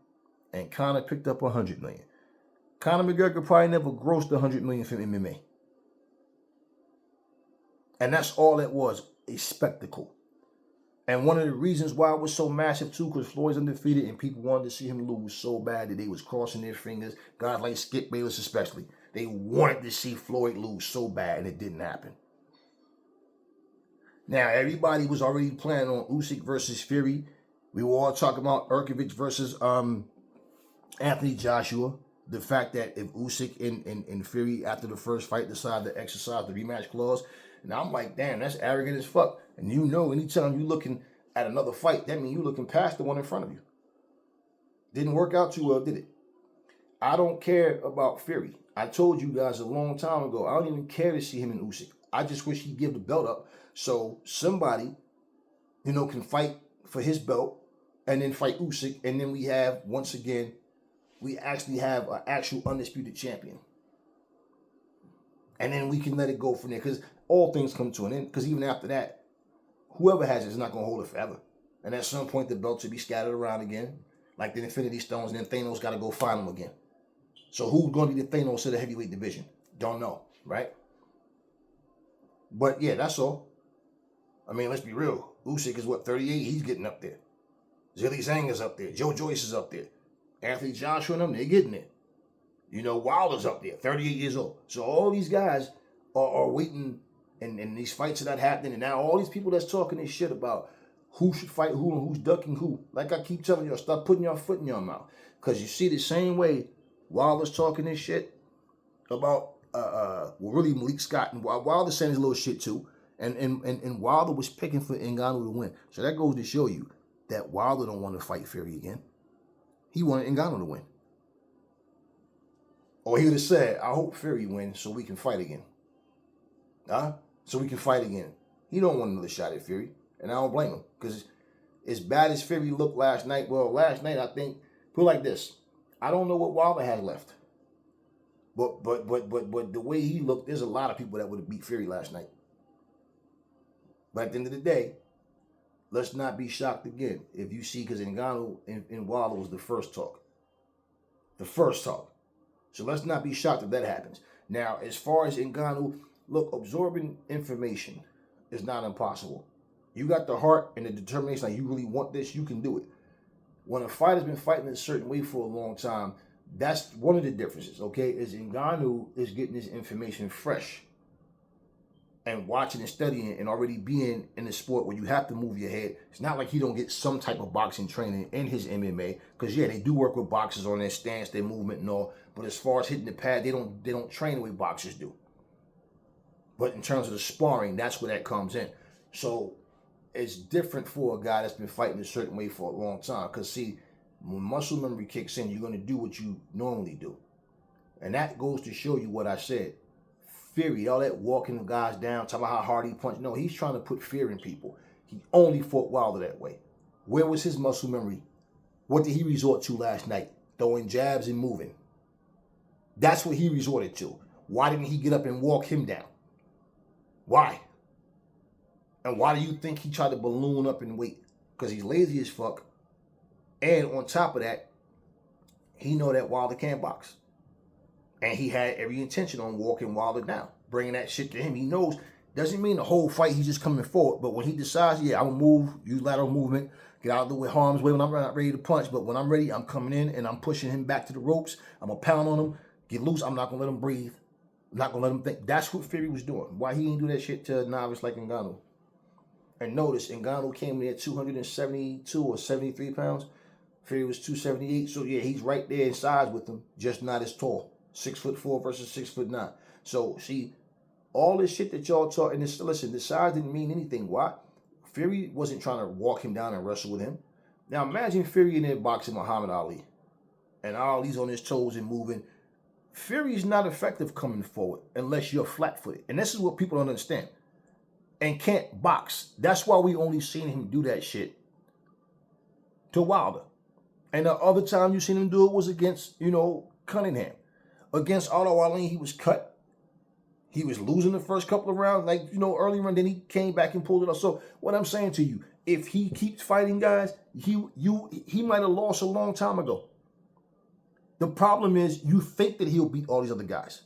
and Conor picked up 100 million. Conor McGregor probably never grossed 100 million from MMA. And that's all it was, a spectacle. And one of the reasons why it was so massive too, because Floyd's undefeated and people wanted to see him lose so bad that they was crossing their fingers. Guys like Skip Bayless especially. They wanted to see Floyd lose so bad and it didn't happen. Now, everybody was already planning on Usyk versus Fury. We were all talking about Urkovich versus Anthony Joshua. The fact that if Usyk and Fury, after the first fight, decide to exercise the rematch clause. And I'm like, damn, that's arrogant as fuck. And you know, anytime you're looking at another fight, that means you're looking past the one in front of you. Didn't work out too well, did it? I don't care about Fury. I told you guys a long time ago, I don't even care to see him in Usyk. I just wish he'd give the belt up so somebody, can fight for his belt and then fight Usyk. And then we have, once again, we actually have an actual undisputed champion. And then we can let it go from there because all things come to an end. Because even after that, whoever has it is not going to hold it forever. And at some point, the belt should be scattered around again, like the Infinity Stones, and then Thanos got to go find them again. So who's going to be the Thanos of the heavyweight division? Don't know, right? But yeah, that's all. I mean, let's be real. Usyk is 38? He's getting up there. Zhilei Zhang is up there. Joe Joyce is up there. Anthony Joshua and them, they're getting it. Wilder's up there, 38 years old. So all these guys are waiting, and these fights are not happening. And now all these people that's talking this shit about who should fight who and who's ducking who. Like I keep telling y'all, stop putting your foot in your mouth. Because you see the same way Wilder's talking this shit about, really Malik Scott. And Wilder's saying his little shit too. And Wilder was picking for Ngannou to win. So that goes to show you that Wilder don't want to fight Fury again. He wanted Ngannou to win. Or he would have said, I hope Fury wins so we can fight again. So we can fight again. He don't want another shot at Fury. And I don't blame him. Because as bad as Fury looked last night, last night I think, put it like this. I don't know what Wilder has left. But the way he looked, there's a lot of people that would have beat Fury last night. But at the end of the day, let's not be shocked again. If you see, because Ngannou and Wilder was the first talk. The first talk. So let's not be shocked if that happens. Now, as far as Ngannou, look, absorbing information is not impossible. You got the heart and the determination, like you really want this, you can do it. When a fighter's been fighting a certain way for a long time, that's one of the differences, okay? Is Ngannou is getting this information fresh and watching and studying and already being in the sport where you have to move your head. It's not like he don't get some type of boxing training in his MMA, because yeah, they do work with boxers on their stance, their movement and all. But as far as hitting the pad, they don't train the way boxers do. But in terms of the sparring, that's where that comes in. So it's different for a guy that's been fighting a certain way for a long time. Because, see, when muscle memory kicks in, you're going to do what you normally do. And that goes to show you what I said. Fury, all that walking the guys down, talking about how hard he punched. No, he's trying to put fear in people. He only fought Wilder that way. Where was his muscle memory? What did he resort to last night? Throwing jabs and moving. That's what he resorted to. Why didn't he get up and walk him down? Why? And why do you think he tried to balloon up in weight? Because he's lazy as fuck. And on top of that, he know that Wilder can't box. And he had every intention on walking Wilder down. Bringing that shit to him. He knows, doesn't mean the whole fight he's just coming forward. But when he decides, yeah, I'm going to move, use lateral movement, get out of the way, harm's way when I'm not ready to punch. But when I'm ready, I'm coming in and I'm pushing him back to the ropes. I'm going to pound on him, get loose. I'm not going to let him breathe. I'm not going to let him think. That's what Fury was doing. Why he didn't do that shit to a novice like Ngannou. And notice, Ngannou came in at 272 or 73 pounds. Fury was 278. So, yeah, he's right there in size with him, just not as tall. 6'4" versus 6'9". So, see, all this shit that y'all talking, this, listen, the size didn't mean anything. Why? Fury wasn't trying to walk him down and wrestle with him. Now, imagine Fury in there boxing Muhammad Ali. And Ali's on his toes and moving. Fury's not effective coming forward unless you're flat-footed. And this is what people don't understand. And can't box. That's why we only seen him do that shit to Wilder. And the other time you seen him do it was against, Cunningham. Against Otto Wallin, he was cut. He was losing the first couple of rounds, early run. Then he came back and pulled it off. So what I'm saying to you, if he keeps fighting guys, he might have lost a long time ago. The problem is you think that he'll beat all these other guys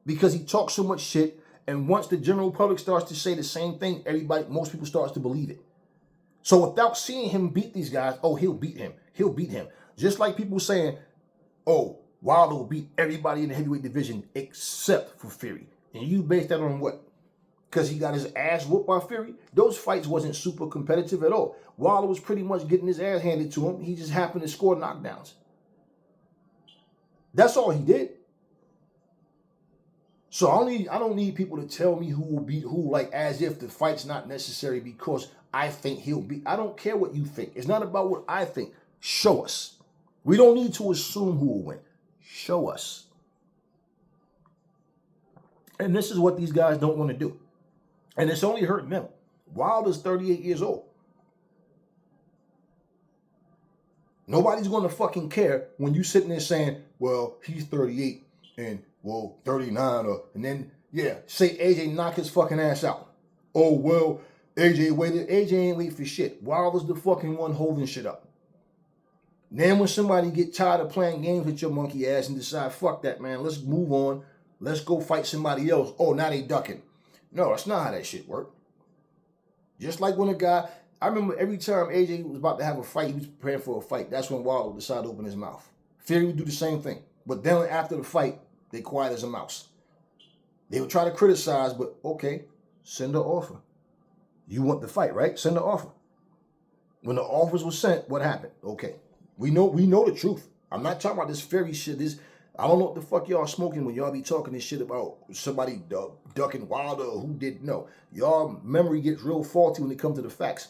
because he talks so much shit. And once the general public starts to say the same thing, most people starts to believe it. So without seeing him beat these guys, oh, he'll beat him. He'll beat him. Just like people saying, oh, Wilder will beat everybody in the heavyweight division except for Fury. And you base that on what? Because he got his ass whooped by Fury? Those fights wasn't super competitive at all. Wilder was pretty much getting his ass handed to him. He just happened to score knockdowns. That's all he did. So I don't need people to tell me who will beat who, like as if the fight's not necessary because I think he'll beat. I don't care what you think. It's not about what I think. Show us. We don't need to assume who will win. Show us. And this is what these guys don't want to do. And it's only hurting them. Wilder's 38 years old. Nobody's going to fucking care when you sitting there saying, well, he's 38 and, well, 39. And then, say AJ knock his fucking ass out. Oh, well, AJ waited. AJ ain't wait for shit. Wilder's the fucking one holding shit up. Then when somebody get tired of playing games with your monkey ass and decide, fuck that, man, let's move on. Let's go fight somebody else. Oh, now they ducking. No, that's not how that shit worked. Just like when a guy, I remember every time AJ was about to have a fight, he was preparing for a fight. That's when Wilder decided to open his mouth. Fury would do the same thing. But then after the fight, they quiet as a mouse. They would try to criticize, but okay, send an offer. You want the fight, right? Send the offer. When the offers were sent, what happened? Okay. We know the truth. I'm not talking about this fairy shit. I don't know what the fuck y'all smoking when y'all be talking this shit about somebody ducking Wilder or who didn't know. Y'all memory gets real faulty when it comes to the facts.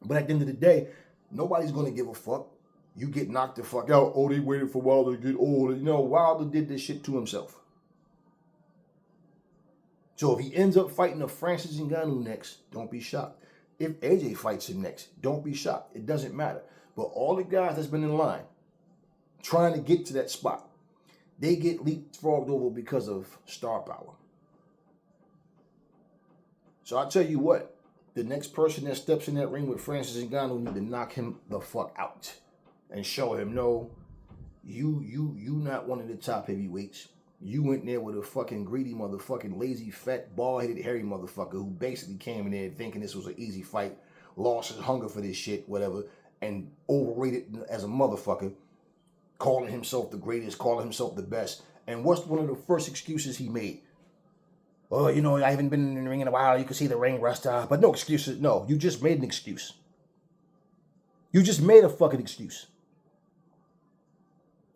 But at the end of the day, nobody's going to give a fuck. You get knocked the fuck out. Oh, they waited for Wilder to get older. Wilder did this shit to himself. So if he ends up fighting a Francis Ngannou next, don't be shocked. If AJ fights him next, don't be shocked. It doesn't matter. But all the guys that's been in line trying to get to that spot, they get leapfrogged over because of star power. So I tell you what, the next person that steps in that ring with Francis Ngannou need to knock him the fuck out and show him, no, you not one of the top heavyweights. You went there with a fucking greedy motherfucking lazy, fat, bald-headed, hairy motherfucker who basically came in there thinking this was an easy fight, lost his hunger for this shit, whatever, and overrated as a motherfucker, calling himself the greatest, calling himself the best. And what's one of the first excuses he made? Oh, I haven't been in the ring in a while. You can see the ring rust. But no excuses. No, you just made an excuse. You just made a fucking excuse.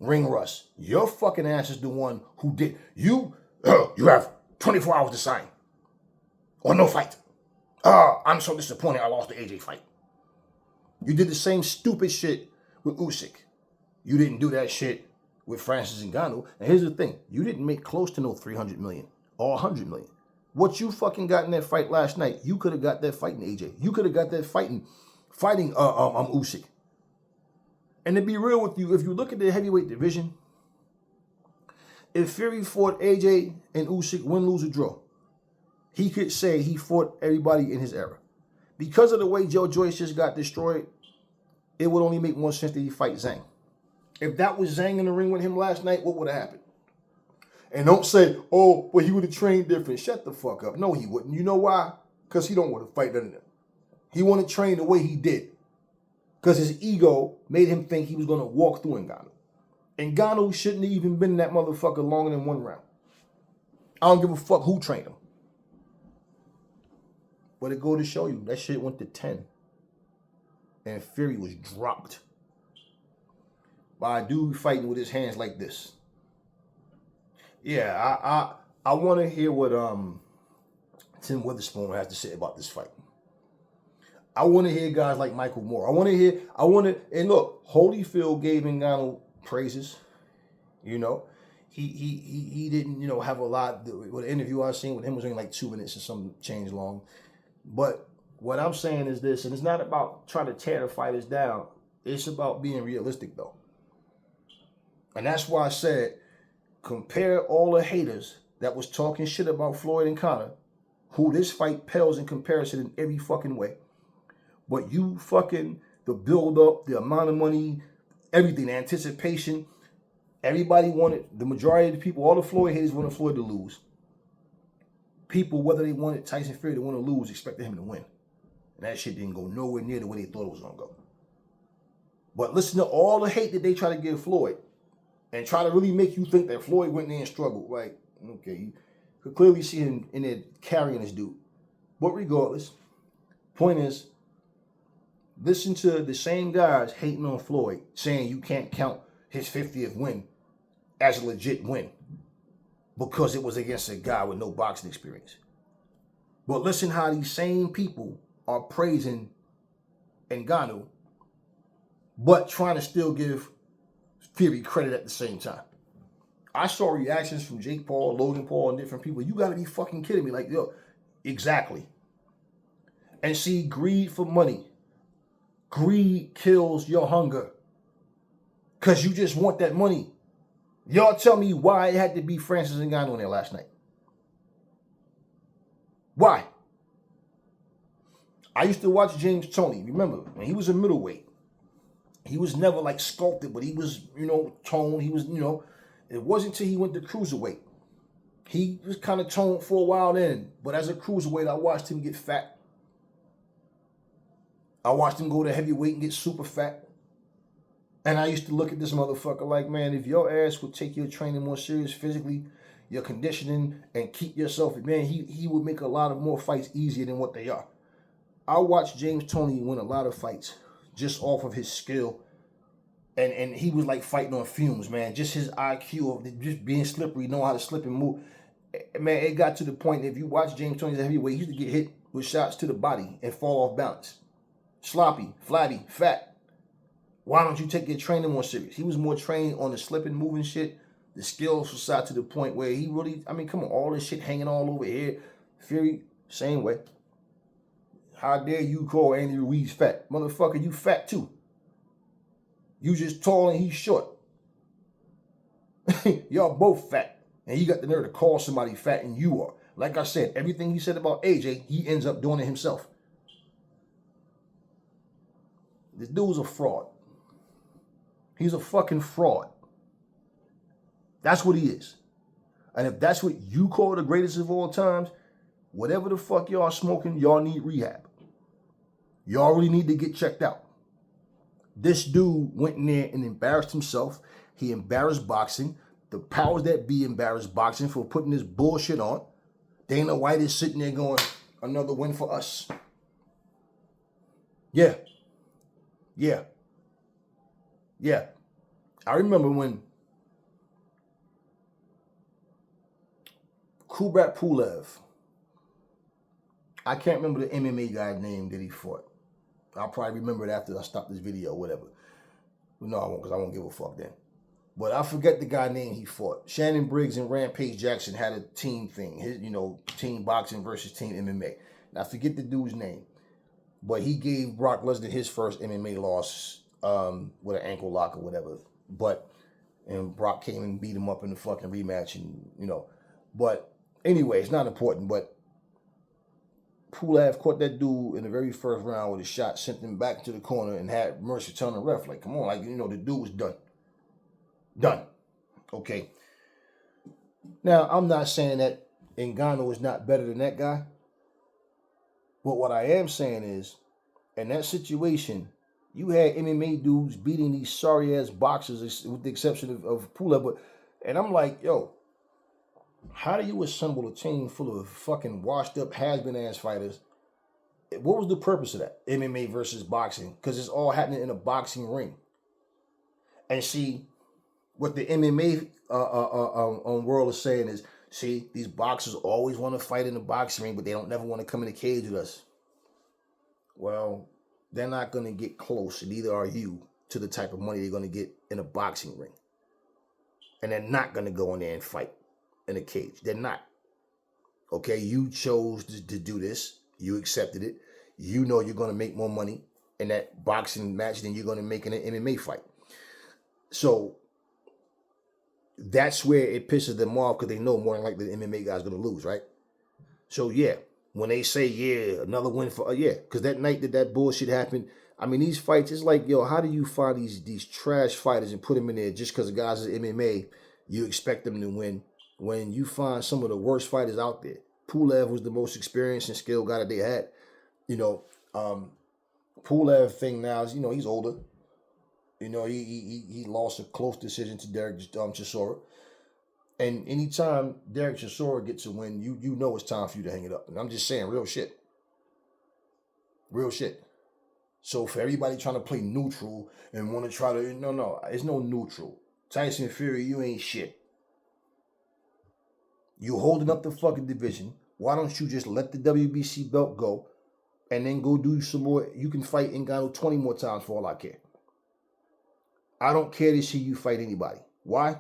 Ring rust. Your fucking ass is the one who did. You have 24 hours to sign. Or no fight. I'm so disappointed I lost the AJ fight. You did the same stupid shit with Usyk. You didn't do that shit with Francis Ngannou. And here's the thing. You didn't make close to no 300 million or 100 million. What you fucking got in that fight last night, you could have got that fighting AJ. You could have got that fighting Usyk. And to be real with you, if you look at the heavyweight division, if Fury fought AJ and Usyk, win, lose, or draw, he could say he fought everybody in his era. Because of the way Joe Joyce just got destroyed, it would only make more sense that he fight Zhang. If that was Zhang in the ring with him last night, what would have happened? And don't say, oh, well, he would have trained different. Shut the fuck up. No, he wouldn't. You know why? Because he don't want to fight none of them. He wanted to train the way he did. Because his ego made him think he was going to walk through Ngannou. Ngannou shouldn't have even been in that motherfucker longer than one round. I don't give a fuck who trained him. But it go to show you, that shit went to 10. And Fury was dropped by a dude fighting with his hands like this. Yeah, I want to hear what Tim Witherspoon has to say about this fight. I want to hear guys like Michael Moore. And look, Holyfield gave Ngannou praises. You know, he didn't, have a lot. The interview I seen with him was only like 2 minutes or some change long. But what I'm saying is this, and it's not about trying to tear the fighters down. It's about being realistic, though. And that's why I said, compare all the haters that was talking shit about Floyd and Conor, who this fight pales in comparison in every fucking way. But you fucking, the build up, the amount of money, everything, the anticipation, everybody wanted, the majority of the people, all the Floyd haters wanted Floyd to lose. People, whether they wanted Tyson Fury to win or lose, expected him to win. And that shit didn't go nowhere near the way they thought it was going to go. But listen to all the hate that they try to give Floyd and try to really make you think that Floyd went in there and struggled. Like, okay, you could clearly see him in there carrying this dude. But regardless, point is, listen to the same guys hating on Floyd, saying you can't count his 50th win as a legit win because it was against a guy with no boxing experience. But listen how these same people are praising Ngannou, but trying to still give Fury credit at the same time. I saw reactions from Jake Paul, Logan Paul, and different people. You got to be fucking kidding me. Like, yo, exactly. And see, greed for money. Greed kills your hunger. Because you just want that money. Y'all tell me why it had to be Francis Ngannou in there last night. Why? I used to watch James Toney. Remember, when he was a middleweight. He was never like sculpted, but he was, toned. He was, it wasn't until he went to cruiserweight. He was kind of toned for a while then. But as a cruiserweight, I watched him get fat. I watched him go to heavyweight and get super fat. And I used to look at this motherfucker like, man, if your ass would take your training more serious physically, your conditioning, and keep yourself, man, he would make a lot of more fights easier than what they are. I watched James Toney win a lot of fights just off of his skill. And he was like fighting on fumes, man. Just his IQ of just being slippery, know how to slip and move. Man, it got to the point, if you watch James Toney as a heavyweight, he used to get hit with shots to the body and fall off balance. Sloppy, flatty, fat. Why don't you take your training more serious? He was more trained on the slipping, moving shit. The skills was shot to the point where he really, come on, all this shit hanging all over here. Fury, same way. How dare you call Andy Ruiz fat? Motherfucker, you fat too. You just tall and he's short. Y'all both fat. And you got the nerve to call somebody fat and you are. Like I said, everything he said about AJ, he ends up doing it himself. This dude's a fraud. He's a fucking fraud. That's what he is. And if that's what you call the greatest of all times, whatever the fuck y'all smoking, y'all need rehab. Y'all really need to get checked out. This dude went in there and embarrassed himself. He embarrassed boxing. The powers that be embarrassed boxing for putting this bullshit on. Dana White is sitting there going, another win for us. Yeah. I remember when Kubrat Pulev. I can't remember the MMA guy's name that he fought. I'll probably remember it after I stop this video or whatever. No, I won't, because I won't give a fuck then. But I forget the guy name he fought. Shannon Briggs and Rampage Jackson had a team thing. His, team boxing versus team MMA. Now, I forget the dude's name. But he gave Brock Lesnar his first MMA loss with an ankle lock or whatever. And Brock came and beat him up in the fucking rematch and, But anyway, it's not important. But Pulev caught that dude in the very first round with a shot, sent him back to the corner and had Mercer telling the ref, like, come on, the dude was done. Done. Okay. Now, I'm not saying that Ngannou is not better than that guy. But what I am saying is, in that situation, you had MMA dudes beating these sorry-ass boxers, with the exception of Pulev. And I'm like, yo, how do you assemble a team full of fucking washed-up, has-been-ass fighters? What was the purpose of that? MMA versus boxing. Because it's all happening in a boxing ring. And see, what the MMA world is saying is, see, these boxers always want to fight in the boxing ring, but they don't never want to come in the cage with us. Well, they're not going to get close, and neither are you, to the type of money they're going to get in a boxing ring. And they're not going to go in there and fight in a cage. They're not. Okay, you chose to do this. You accepted it. You know you're going to make more money in that boxing match than you're going to make in an MMA fight. So that's where it pisses them off, because they know more than likely the MMA guy's going to lose, right? So, yeah, when they say, yeah, another win for, yeah, because that night that bullshit happened, I mean, these fights, it's like, yo, how do you find these trash fighters and put them in there just because the guys is MMA, you expect them to win, when you find some of the worst fighters out there? Pulev was the most experienced and skilled guy that they had. Pulev thing now is, he's older. He lost a close decision to Derek Chisora. And anytime Derek Chisora gets a win, you know it's time for you to hang it up. And I'm just saying, real shit. Real shit. So for everybody trying to play neutral and want to try to, no, it's no neutral. Tyson Fury, you ain't shit. You holding up the fucking division. Why don't you just let the WBC belt go and then go do some more? You can fight Ngannou 20 more times for all I care. I don't care to see you fight anybody. Why?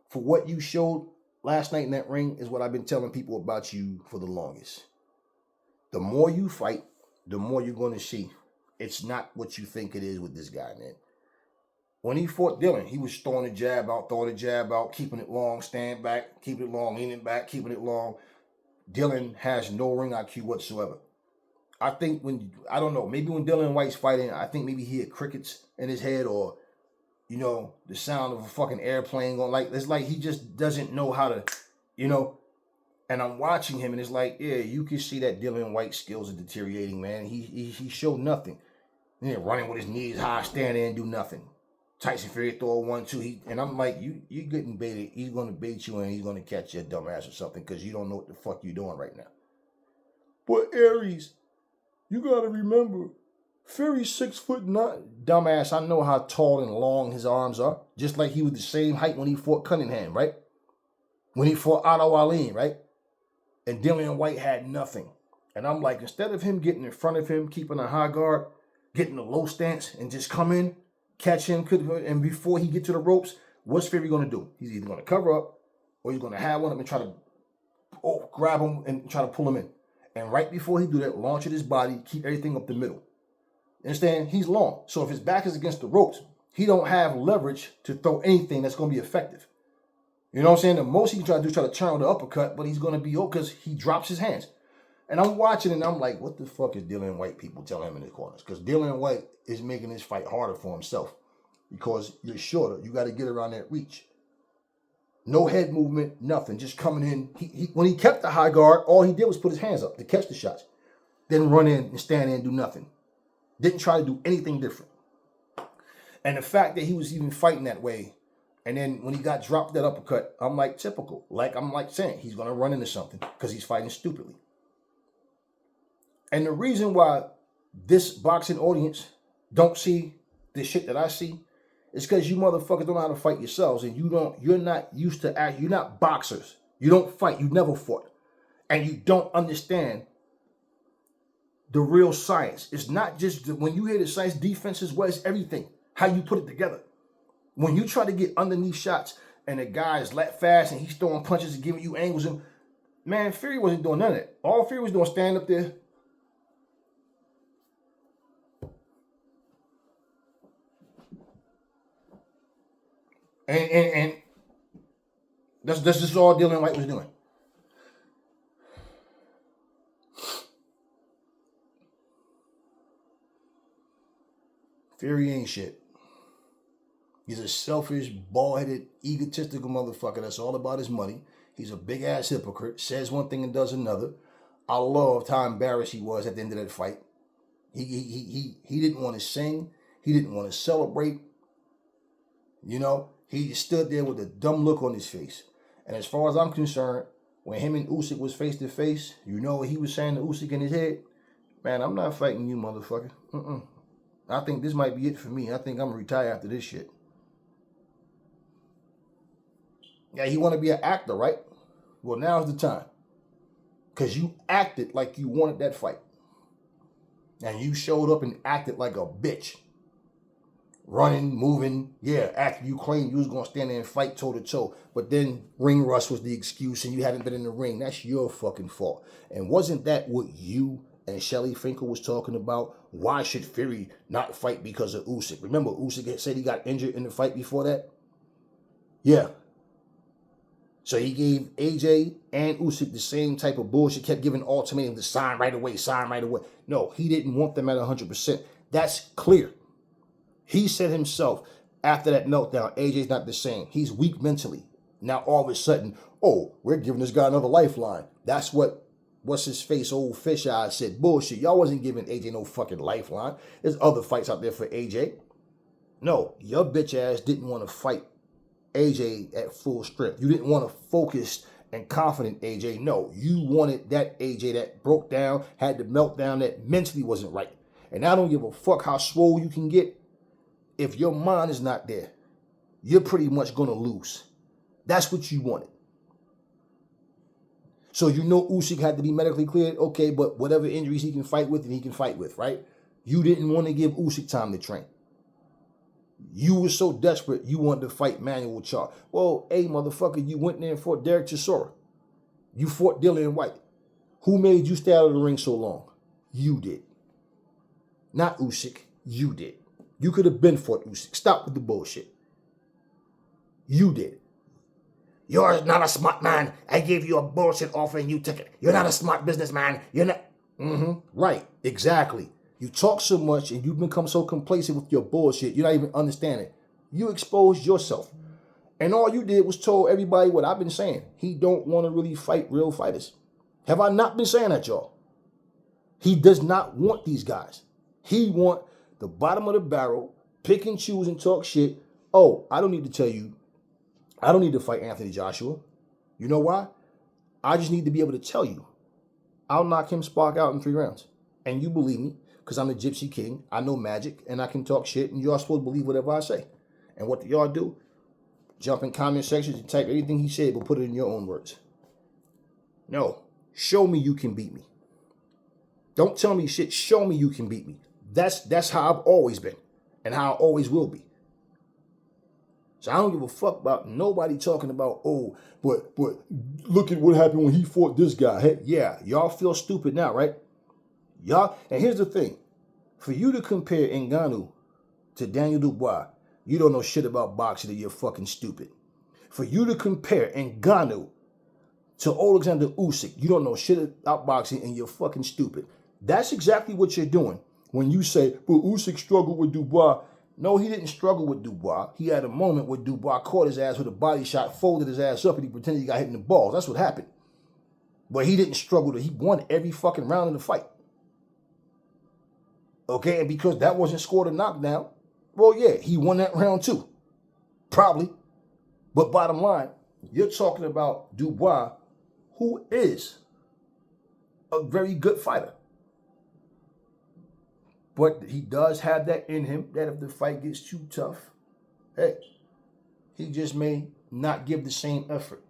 For what you showed last night in that ring is what I've been telling people about you for the longest. The more you fight, the more you're going to see. It's not what you think it is with this guy, man. When he fought Dylan, he was throwing the jab out, keeping it long, stand back, keeping it long, leaning back, keeping it long. Dylan has no ring IQ whatsoever. I think I don't know, maybe when Dylan White's fighting, I think maybe he had crickets in his head, or, the sound of a fucking airplane going, it's like he just doesn't know how to, and I'm watching him and it's like, yeah, you can see that Dylan White's skills are deteriorating, man. He showed nothing. Running with his knees high, stand there and do nothing. Tyson Fury throw a 1-2, and I'm like, you getting baited. He's going to bait you and he's going to catch your dumb ass or something, because you don't know what the fuck you're doing right now. But Aries, you got to remember, Fury's 6'9". Dumbass, I know how tall and long his arms are. Just like he was the same height when he fought Cunningham, right? When he fought Otto Wallin, right? And Dillian White had nothing. And I'm like, instead of him getting in front of him, keeping a high guard, getting a low stance, and just come in, catch him, and before he get to the ropes, what's Fury going to do? He's either going to cover up, or he's going to have one of them and try to grab him and try to pull him in. And right before he do that, launch at his body, keep everything up the middle. Understand? He's long. So if his back is against the ropes, he don't have leverage to throw anything that's going to be effective. You know what I'm saying? The most he can try to do is try to turn with the uppercut, but he's going to be because he drops his hands. And I'm watching and I'm like, what the fuck is Dillian White people telling him in his corners? Because Dillian White is making this fight harder for himself. Because you're shorter. You got to get around that reach. No head movement, nothing. Just coming in. When he kept the high guard, all he did was put his hands up to catch the shots. Then run in and stand there and do nothing. Didn't try to do anything different. And the fact that he was even fighting that way, and then when he got dropped that uppercut, I'm like, typical. I'm saying, he's going to run into something because he's fighting stupidly. And the reason why this boxing audience don't see the shit that I see is because you motherfuckers don't know how to fight yourselves, and you're not used to you're not boxers. You don't fight. You never fought. And you don't understand the real science. It's not just, when you hear the science, defense as well as everything, how you put it together. When you try to get underneath shots and the guy is lat fast and he's throwing punches and giving you angles, and man, Fury wasn't doing none of that. All Fury was doing, stand up there. And that's just all Dylan White was doing. Fury ain't shit. He's a selfish, bald-headed, egotistical motherfucker that's all about his money. He's a big-ass hypocrite, says one thing and does another. I loved how embarrassed he was at the end of that fight. He didn't want to sing. He didn't want to celebrate. You know, he just stood there with a dumb look on his face. And as far as I'm concerned, when him and Usyk was face-to-face, you know what he was saying to Usyk in his head? Man, I'm not fighting you, motherfucker. I think this might be it for me. I think I'm going to retire after this shit. Yeah, he want to be an actor, right? Well, now's the time. Because you acted like you wanted that fight. And you showed up and acted like a bitch. Running, moving, yeah, after you claimed you was going to stand there and fight toe-to-toe. But then ring rust was the excuse and you hadn't been in the ring. That's your fucking fault. And wasn't that what you and Shelly Finkel was talking about? Why should Fury not fight because of Usyk? Remember, Usyk had said he got injured in the fight before that? Yeah. So he gave AJ and Usyk the same type of bullshit, kept giving ultimatum to sign right away, sign right away. No, he didn't want them at 100%. That's clear. He said himself, after that meltdown, AJ's not the same. He's weak mentally. Now all of a sudden, oh, we're giving this guy another lifeline. That's what, what's his face, old fish eye said. Bullshit. Y'all wasn't giving AJ no fucking lifeline. There's other fights out there for AJ. No, your bitch ass didn't want to fight AJ at full strength. You didn't want to focus and confident AJ. No, you wanted that AJ that broke down, had the meltdown, that mentally wasn't right. And I don't give a fuck how swole you can get. If your mind is not there, you're pretty much going to lose. That's what you wanted. So you know Usyk had to be medically cleared. Okay, but whatever injuries he can fight with, and he can fight with, right? You didn't want to give Usyk time to train. You were so desperate, you wanted to fight Manuel Charr. Well, hey, motherfucker, you went there and fought Derek Chisora. You fought Dylan White. Who made you stay out of the ring so long? You did. Not Usyk. You did. You could have been fought Usyk. Stop with the bullshit. You did. You're not a smart man. I gave you a bullshit offer and you took it. You're not a smart businessman. You're not... Right. Exactly. You talk so much and you become so complacent with your bullshit, you're not even understanding. You exposed yourself. And all you did was told everybody what I've been saying. He don't want to really fight real fighters. Have I not been saying that, y'all? He does not want these guys. He want the bottom of the barrel, pick and choose and talk shit. Oh, I don't need to tell you, I don't need to fight Anthony Joshua. You know why? I just need to be able to tell you, I'll knock him spark out in 3 rounds. And you believe me, because I'm the Gypsy King. I know magic, and I can talk shit, and y'all supposed to believe whatever I say. And what do y'all do? Jump in comment sections and type anything he said, but put it in your own words. No, show me you can beat me. Don't tell me shit, show me you can beat me. That's how I've always been, and how I always will be. So I don't give a fuck about nobody talking about, oh, but look at what happened when he fought this guy. Hey, yeah, y'all feel stupid now, right? Y'all, and here's the thing. For you to compare Ngannou to Daniel Dubois, you don't know shit about boxing and you're fucking stupid. For you to compare Ngannou to Alexander Usyk, you don't know shit about boxing and you're fucking stupid. That's exactly what you're doing when you say, but Usyk struggled with Dubois. No, he didn't struggle with Dubois. He had a moment where Dubois caught his ass with a body shot, folded his ass up, and he pretended he got hit in the balls. That's what happened. But he didn't struggle. He won every fucking round in the fight. Okay, and because that wasn't scored a knockdown, well, yeah, he won that round too. Probably. But bottom line, you're talking about Dubois, who is a very good fighter. But he does have that in him, that if the fight gets too tough, hey, he just may not give the same effort.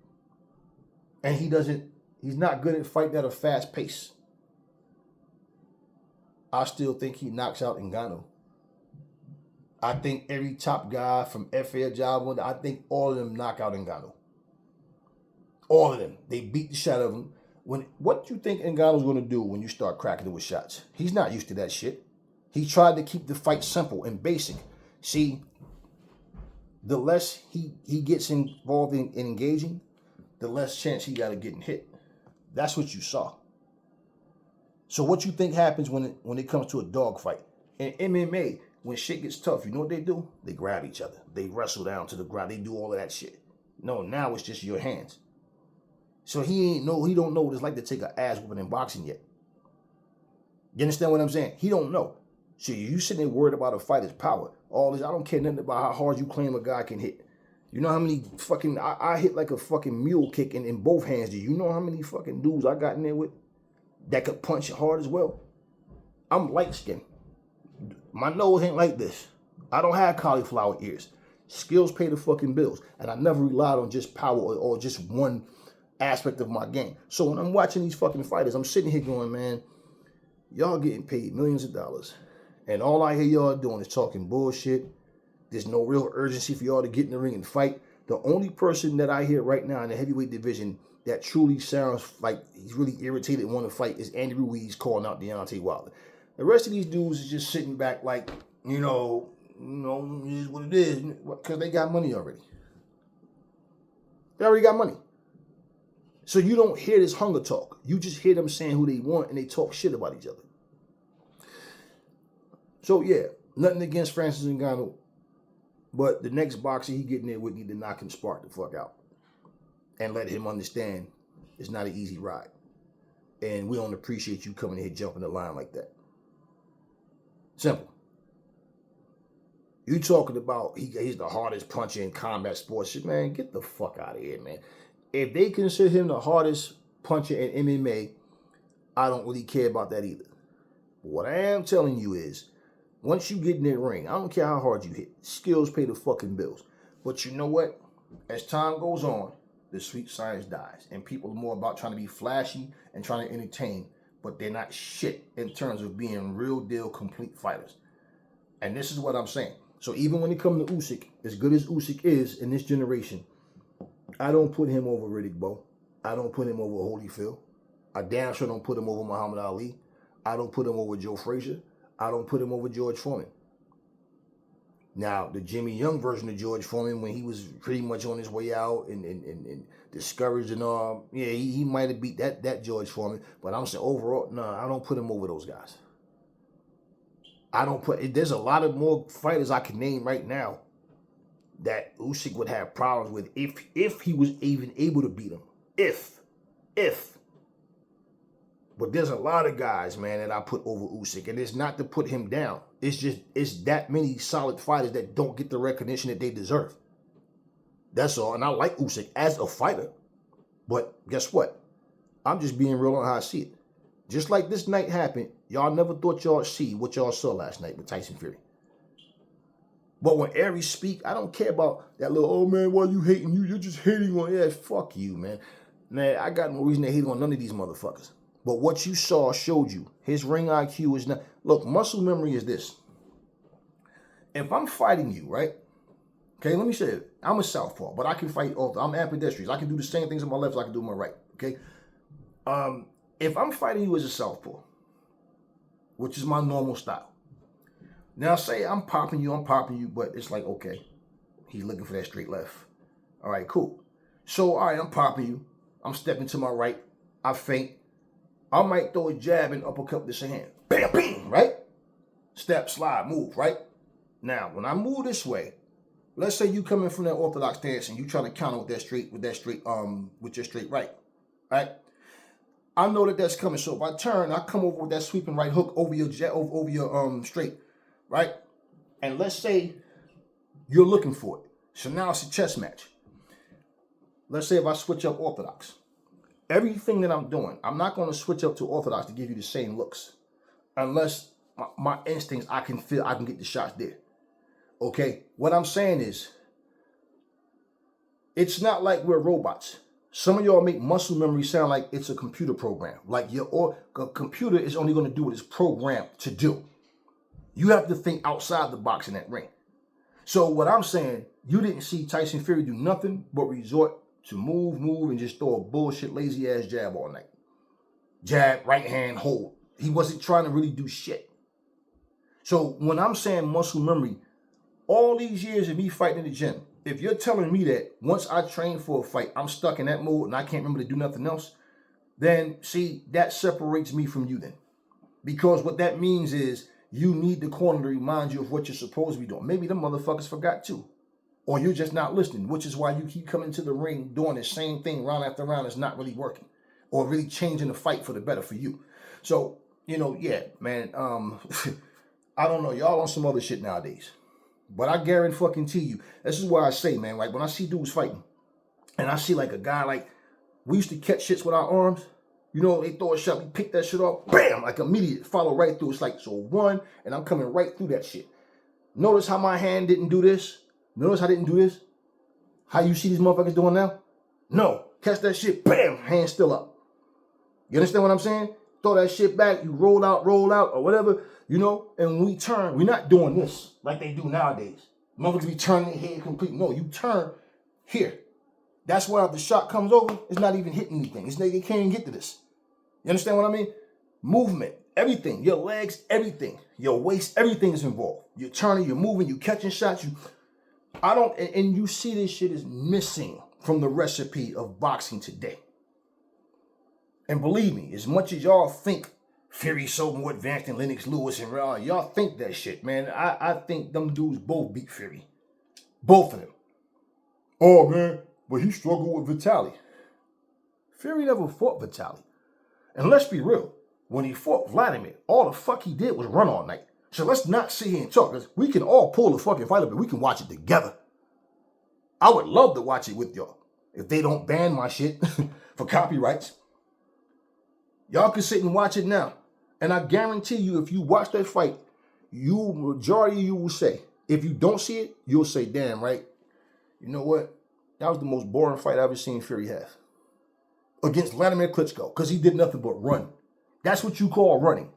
And he's not good at fighting at a fast pace. I still think he knocks out Ngannou. I think every top guy from FA Java, I think all of them knock out Ngannou. All of them. They beat the shit out of him. What do you think Ngannou's going to do when you start cracking him with shots? He's not used to that shit. He tried to keep the fight simple and basic. See, the less he gets involved in engaging, the less chance he got of getting hit. That's what you saw. So what you think happens when it comes to a dog fight? In MMA, when shit gets tough, you know what they do? They grab each other. They wrestle down to the ground. They do all of that shit. No, now it's just your hands. So he don't know what it's like to take an ass whooping in boxing yet. You understand what I'm saying? He don't know. So you sitting there worried about a fighter's power. All this, I don't care nothing about how hard you claim a guy can hit. You know how many fucking, I hit like a fucking mule kick in both hands. Do you know how many fucking dudes I got in there with that could punch hard as well? I'm light skinned. My nose ain't like this. I don't have cauliflower ears. Skills pay the fucking bills. And I never relied on just power or just one aspect of my game. So when I'm watching these fucking fighters, I'm sitting here going, man, y'all getting paid millions of dollars. And all I hear y'all doing is talking bullshit. There's no real urgency for y'all to get in the ring and fight. The only person that I hear right now in the heavyweight division that truly sounds like he's really irritated and want to fight is Andy Ruiz calling out Deontay Wilder. The rest of these dudes is just sitting back like, it is what it is, because they got money already. They already got money. So you don't hear this hunger talk. You just hear them saying who they want and they talk shit about each other. So yeah, nothing against Francis Ngannou, but the next boxer he getting there with need to knock him spark the fuck out and let him understand it's not an easy ride. And we don't appreciate you coming here jumping the line like that. Simple. You talking about he's the hardest puncher in combat sports. Man, get the fuck out of here, man. If they consider him the hardest puncher in MMA, I don't really care about that either. But what I am telling you is, once you get in that ring, I don't care how hard you hit. Skills pay the fucking bills. But you know what? As time goes on, the sweet science dies. And people are more about trying to be flashy and trying to entertain. But they're not shit in terms of being real deal complete fighters. And this is what I'm saying. So even when it comes to Usyk, as good as Usyk is in this generation, I don't put him over Riddick Bowe. I don't put him over Holyfield. I damn sure don't put him over Muhammad Ali. I don't put him over Joe Frazier. I don't put him over George Foreman. Now, the Jimmy Young version of George Foreman, when he was pretty much on his way out and discouraged and all, yeah, he might have beat that George Foreman. But I'm saying overall, no, I don't put him over those guys. There's a lot of more fighters I can name right now that Usyk would have problems with if he was even able to beat him. If. But there's a lot of guys, man, that I put over Usyk. And it's not to put him down. It's that many solid fighters that don't get the recognition that they deserve. That's all. And I like Usyk as a fighter. But guess what? I'm just being real on how I see it. Just like this night happened, y'all never thought y'all see what y'all saw last night with Tyson Fury. But when Aries speak, I don't care about that little, oh man, why you hating you? You're just hating on, yeah, fuck you, man. Man, I got no reason to hate on none of these motherfuckers. But what you saw showed you. His ring IQ is not, look, muscle memory is this. If I'm fighting you, right? Okay, let me say it. I'm a southpaw, but I can fight off. I'm ambidextrous. I can do the same things on my left as I can do on my right, okay? If I'm fighting you as a southpaw, which is my normal style, now say I'm popping you, but it's like, okay, he's looking for that straight left. All right, cool. So, all right, I'm popping you. I'm stepping to my right. I feint. I might throw a jab and uppercut with the same hand. Bam, bam, right? Step, slide, move, right? Now, when I move this way, let's say you coming from that orthodox stance and you trying to counter with your straight right, right? I know that that's coming. So if I turn, I come over with that sweeping right hook over your straight, right? And let's say you're looking for it. So now it's a chess match. Let's say if I switch up orthodox. Everything that I'm doing, I'm not going to switch up to orthodox to give you the same looks. Unless my instincts, I can feel I can get the shots there. Okay? What I'm saying is, it's not like we're robots. Some of y'all make muscle memory sound like it's a computer program. Like a computer is only going to do what it's programmed to do. You have to think outside the box in that ring. So what I'm saying, you didn't see Tyson Fury do nothing but resort to move, and just throw a bullshit, lazy ass jab all night. Jab, right hand, hold. He wasn't trying to really do shit. So when I'm saying muscle memory, all these years of me fighting in the gym, if you're telling me that once I train for a fight, I'm stuck in that mode and I can't remember to do nothing else, then see, that separates me from you then. Because what that means is you need the corner to remind you of what you're supposed to be doing. Maybe them motherfuckers forgot too. Or you're just not listening, which is why you keep coming to the ring doing the same thing round after round. It's not really working or really changing the fight for the better for you. So, yeah, man, I don't know. Y'all on some other shit nowadays. But I guarantee you, this is why I say, man, like when I see dudes fighting and I see like a guy like, we used to catch shits with our arms. They throw a shot, we pick that shit off, bam, like immediate, follow right through. It's like, so one, and I'm coming right through that shit. Notice how my hand didn't do this? Notice I didn't do this? How you see these motherfuckers doing now? No. Catch that shit, bam, hand still up. You understand what I'm saying? Throw that shit back, you roll out, or whatever, and when we turn, we're not doing this like they do nowadays. Motherfuckers be turning their head completely. No, you turn here. That's why if the shot comes over, it's not even hitting anything. They can't even get to this. You understand what I mean? Movement, everything, your legs, everything, your waist, everything is involved. You're turning, you're moving, you're catching shots, and you see this shit is missing from the recipe of boxing today. And believe me, as much as y'all think Fury's so more advanced than Lennox Lewis and y'all think that shit, man. I think them dudes both beat Fury. Both of them. Oh, man, but he struggled with Vitaly. Fury never fought Vitaly. And let's be real, when he fought Vladimir, all the fuck he did was run all night. So let's not sit here and talk, because we can all pull the fucking fight up and we can watch it together. I would love to watch it with y'all. If they don't ban my shit for copyrights. Y'all can sit and watch it now. And I guarantee you, if you watch that fight, majority of you will say, if you don't see it, you'll say, damn, right? You know what? That was the most boring fight I've ever seen Fury have. Against Vladimir Klitschko, because he did nothing but run. That's what you call running.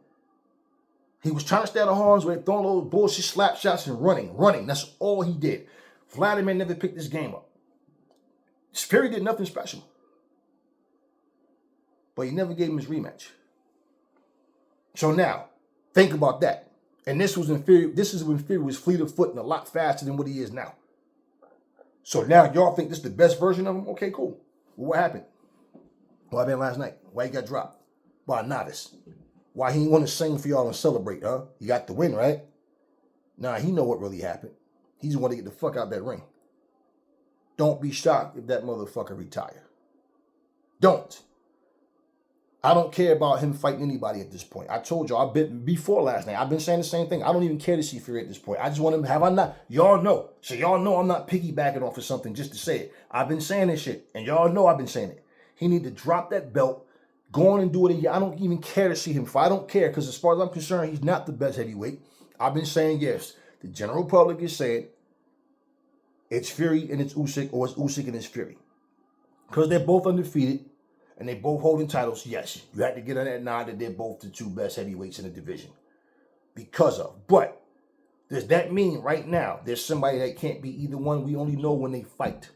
He was trying to stay out of harm's way, throwing those bullshit slap shots and running. That's all he did. Vladimir never picked this game up. Fury did nothing special. But he never gave him his rematch. So now, think about that. And this is when Fury was fleet of foot and a lot faster than what he is now. So now y'all think this is the best version of him? Okay, cool. Well, what happened? What happened last night? Why he got dropped? By a novice. Why he didn't want to sing for y'all and celebrate, huh? He got the win, right? Nah, he know what really happened. He just want to get the fuck out that ring. Don't be shocked if that motherfucker retire. Don't. I don't care about him fighting anybody at this point. I told you, before last night, I've been saying the same thing. I don't even care to see Fury at this point. I just want him, have I not? Y'all know. So y'all know I'm not piggybacking off of something just to say it. I've been saying this shit, and y'all know I've been saying it. He need to drop that belt, go on and do it again. I don't even care to see him fight. I don't care, because as far as I'm concerned, he's not the best heavyweight. I've been saying yes. The general public is saying it's Fury and it's Usyk, or it's Usyk and it's Fury. Because they're both undefeated. And they both holding titles, yes. You had to get on that nod that they're both the two best heavyweights in the division. Because of. But does that mean right now there's somebody that can't be either one? We only know when they fight.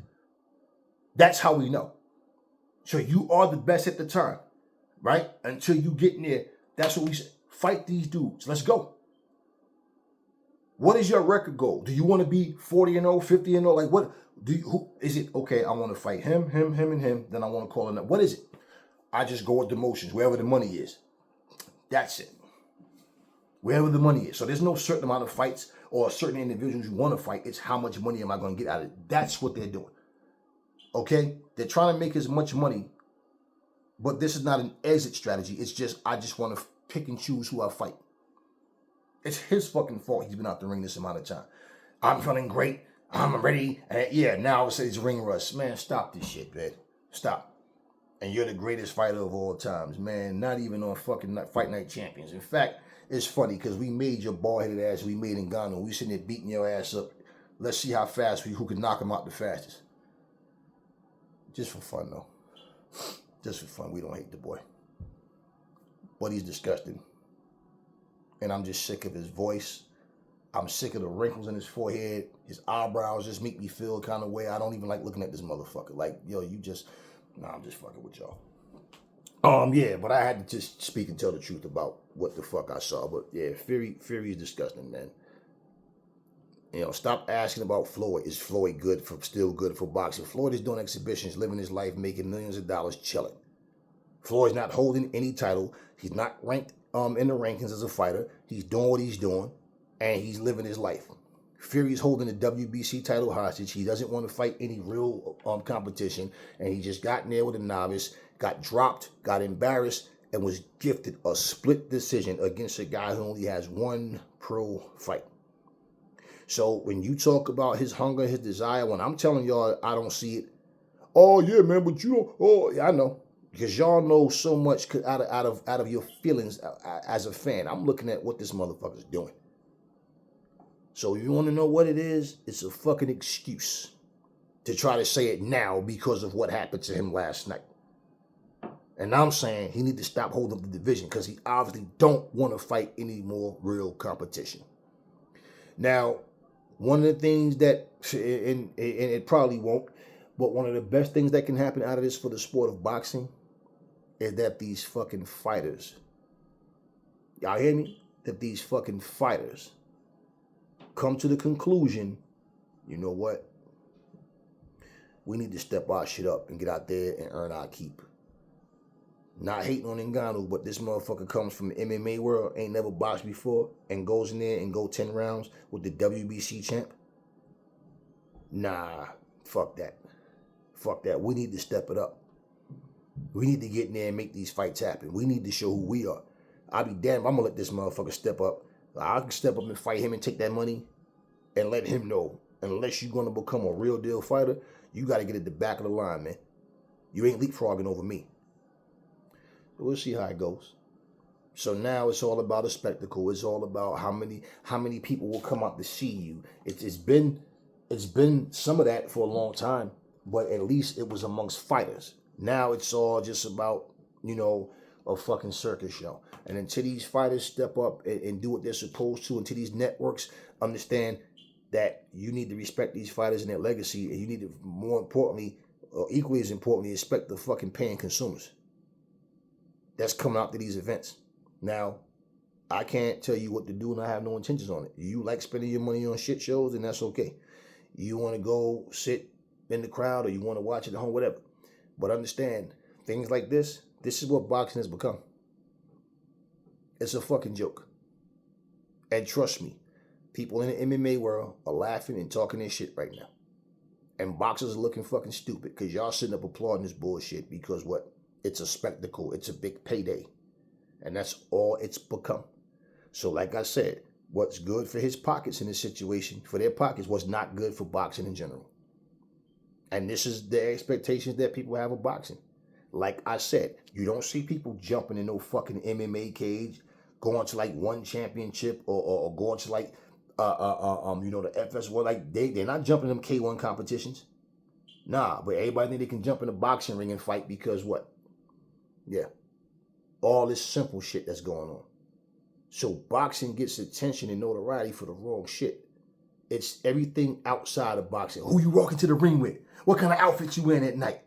That's how we know. So you are the best at the time, right? Until you get in there, that's what we say. Fight these dudes. Let's go. What is your record goal? Do you want to be 40-0, 50-0? Like what? Who is it? Okay, I want to fight him, and him. Then I want to call it up. What is it? I just go with the motions, wherever the money is. That's it. Wherever the money is. So there's no certain amount of fights or certain individuals you want to fight. It's how much money am I going to get out of it. That's what they're doing. Okay? They're trying to make as much money, but this is not an exit strategy. It's just, I just want to pick and choose who I fight. It's his fucking fault he's been out the ring this amount of time. I'm feeling great. I'm ready. Yeah, now it's ring rust. Man, stop this shit, man. Stop. And you're the greatest fighter of all times, man. Not even on fucking Fight Night Champions. In fact, it's funny because we made your bald-headed ass, we made Ngannou. We sitting there beating your ass up. Let's see how fast who can knock him out the fastest. Just for fun, though. Just for fun, we don't hate the boy. But he's disgusting. And I'm just sick of his voice. I'm sick of the wrinkles in his forehead. His eyebrows just make me feel kind of way. I don't even like looking at this motherfucker. Like, yo, I'm just fucking with y'all. Yeah, but I had to just speak and tell the truth about what the fuck I saw. But yeah, Fury is disgusting, man. You know, stop asking about Floyd. Is Floyd still good for boxing? Floyd is doing exhibitions, living his life, making millions of dollars, chilling. Floyd's not holding any title. He's not ranked in the rankings as a fighter. He's doing what he's doing, and he's living his life. Fury's holding the WBC title hostage. He doesn't want to fight any real competition, and he just got in there with a novice, got dropped, got embarrassed, and was gifted a split decision against a guy who only has one pro fight. So when you talk about his hunger, his desire, when I'm telling y'all I don't see it, oh yeah, man, but you don't. Oh, yeah, I know, because y'all know so much out of your feelings as a fan. I'm looking at what this motherfucker's doing. So you want to know what it is? It's a fucking excuse to try to say it now because of what happened to him last night. And I'm saying he need to stop holding up the division because he obviously don't want to fight any more real competition. Now, one of the things that, and it probably won't, but one of the best things that can happen out of this for the sport of boxing is that these fucking fighters, y'all hear me? That these fucking fighters come to the conclusion, you know what? We need to step our shit up and get out there and earn our keep. Not hating on Ngannou, but this motherfucker comes from the MMA world, ain't never boxed before, and goes in there and go 10 rounds with the WBC champ. Nah, fuck that. Fuck that. We need to step it up. We need to get in there and make these fights happen. We need to show who we are. I'll be damned if I'm gonna let this motherfucker step up. I can step up and fight him and take that money and let him know. Unless you're gonna become a real deal fighter, you gotta get at the back of the line, man. You ain't leapfrogging over me. We'll see how it goes. So now it's all about a spectacle. It's all about how many people will come out to see you. It's been some of that for a long time, but at least it was amongst fighters. Now it's all just about, a fucking circus show. And until these fighters step up and do what they're supposed to, until these networks understand that you need to respect these fighters and their legacy, and you need to, more importantly, or equally as importantly, respect the fucking paying consumers that's coming out to these events. Now, I can't tell you what to do, and I have no intentions on it. You like spending your money on shit shows, and that's okay. You want to go sit in the crowd, or you want to watch it at home, whatever. But understand, things like this is what boxing has become. It's a fucking joke. And trust me, people in the MMA world are laughing and talking their shit right now. And boxers are looking fucking stupid because y'all sitting up applauding this bullshit because what? It's a spectacle. It's a big payday. And that's all it's become. So like I said, what's good for his pockets in this situation, for their pockets, was not good for boxing in general. And this is the expectations that people have of boxing. Like I said, you don't see people jumping in no fucking MMA cage, going to like one championship or going to like the FS1. Like they're not jumping them K1 competitions. Nah, but everybody think they can jump in a boxing ring and fight because what? Yeah. All this simple shit that's going on. So boxing gets attention and notoriety for the wrong shit. It's everything outside of boxing. Who you walking to the ring with? What kind of outfit you in at night?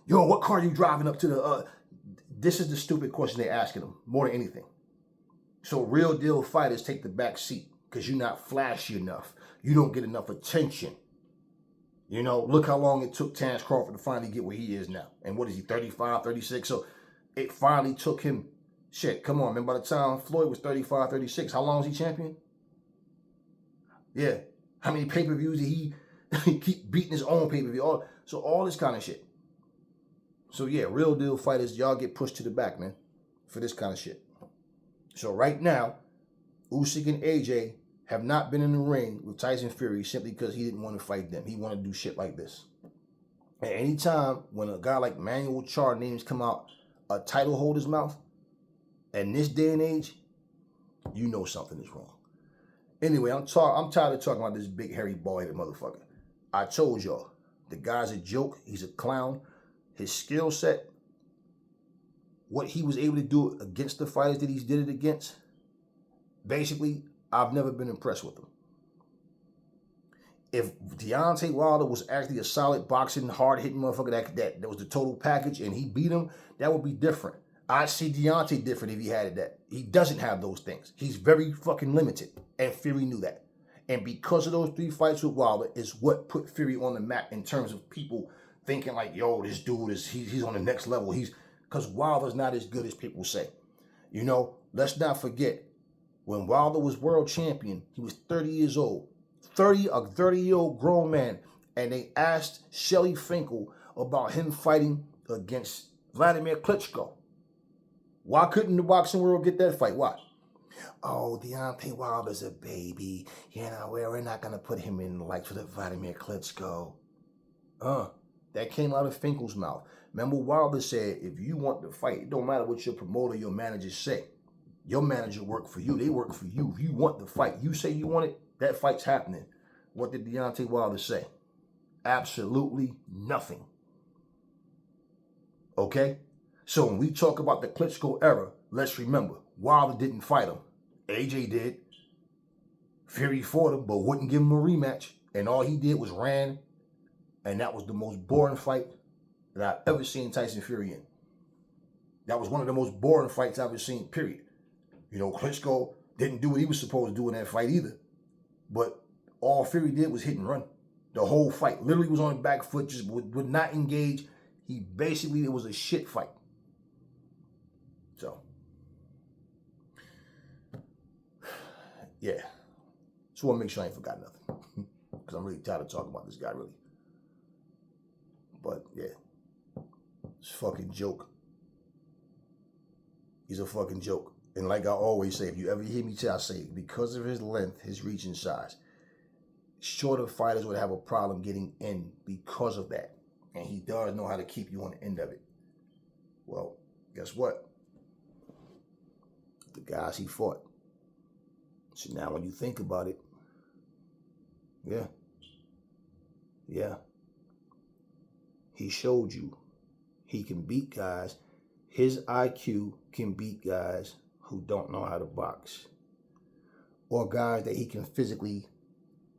Yo, what car you driving up to the... This is the stupid question they're asking them, more than anything. So real deal fighters take the back seat because you're not flashy enough. You don't get enough attention. Look how long it took Terrence Crawford to finally get where he is now. And what is he, 35, 36? So it finally took him... Shit, come on, man. By the time Floyd was 35, 36, how long was he champion? Yeah. How many pay-per-views did he keep beating his own pay-per-view? So all this kind of shit. So yeah, real deal fighters, y'all get pushed to the back, man, for this kind of shit. So right now, Usyk and AJ have not been in the ring with Tyson Fury simply because he didn't want to fight them. He wanted to do shit like this. And anytime when a guy like Manuel Char names come out, a title holder's mouth, in this day and age, you know something is wrong. Anyway, I'm tired of talking about this big, hairy, bald-headed motherfucker. I told y'all, the guy's a joke. He's a clown. His skill set what he was able to do against the fighters that he did it against, basically, I've never been impressed with him. If Deontay Wilder was actually a solid boxing, hard-hitting motherfucker that was the total package and he beat him, that would be different. I'd see Deontay different if he had that. He doesn't have those things. He's very fucking limited, and Fury knew that. And because of those 3 fights with Wilder is what put Fury on the map in terms of people thinking like, yo, this dude he's on the next level. Because Wilder's not as good as people say. You know, let's not forget, when Wilder was world champion, he was 30 years old. A 30-year-old grown man. And they asked Shelly Finkel about him fighting against Vladimir Klitschko. Why couldn't the boxing world get that fight? Why? Oh, Deontay Wilder's a baby. You know, we're not going to put him in the likes with Vladimir Klitschko. That came out of Finkel's mouth. Remember, Wilder said, if you want to fight, it don't matter what your promoter, your manager say. Your manager work for you. They work for you. If you want the fight, you say you want it, that fight's happening. What did Deontay Wilder say? Absolutely nothing. Okay? So when we talk about the Klitschko era, let's remember, Wilder didn't fight him. AJ did. Fury fought him, but wouldn't give him a rematch. And all he did was ran. And that was the most boring fight that I've ever seen Tyson Fury in. That was one of the most boring fights I've ever seen, period. You know, Klitschko didn't do what he was supposed to do in that fight either. But all Fury did was hit and run. The whole fight. Literally was on the back foot, just would not engage. It was a shit fight. So, yeah. Just want to make sure I ain't forgot nothing. Because I'm really tired of talking about this guy, really. But, yeah. It's a fucking joke. He's a fucking joke. And like I always say, if you ever hear me say, I say, because of his length, his reach and size, shorter fighters would have a problem getting in because of that. And he does know how to keep you on the end of it. Well, guess what? The guys he fought. So now when you think about it, yeah. He showed you he can beat guys. His IQ can beat guys who don't know how to box. Or guys that he can physically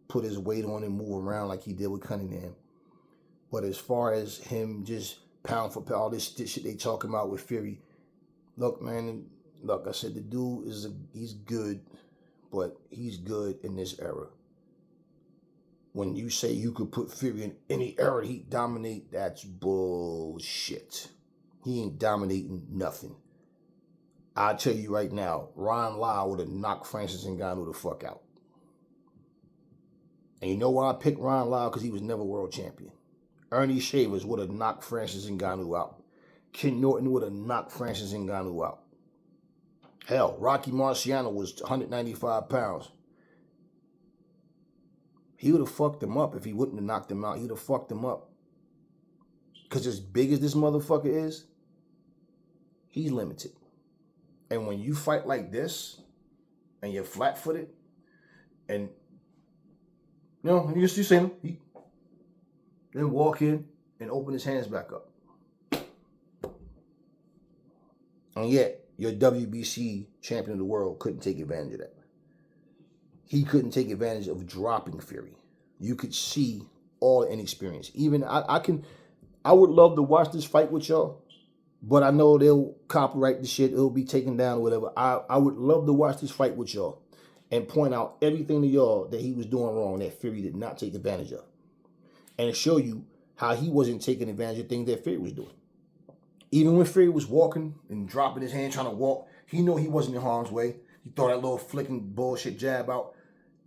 put his weight on and move around like he did with Cunningham. But as far as him just pound for pound, all this shit they talking about with Fury, look, man, look, I said the dude he's good, but he's good in this era. When you say you could put Fury in any era he'd dominate, that's bullshit. He ain't dominating nothing. I'll tell you right now, Ron Lyle would have knocked Francis Ngannou the fuck out. And you know why I picked Ron Lyle? Because he was never world champion. Ernie Shavers would have knocked Francis Ngannou out. Ken Norton would have knocked Francis Ngannou out. Hell, Rocky Marciano was 195 pounds. He would have fucked him up if he wouldn't have knocked him out. He would have fucked him up. Because as big as this motherfucker is, he's limited. And when you fight like this, and you're flat-footed, and, you know, you see him, he then walk in and open his hands back up. And yet, your WBC champion of the world couldn't take advantage of that. He couldn't take advantage of dropping Fury. You could see all the inexperience. Even I would love to watch this fight with y'all, but I know they'll copyright the shit. It'll be taken down or whatever. I would love to watch this fight with y'all and point out everything to y'all that he was doing wrong that Fury did not take advantage of. And show you how he wasn't taking advantage of things that Fury was doing. Even when Fury was walking and dropping his hand, trying to walk, he knew he wasn't in harm's way. He throw that little flicking bullshit jab out.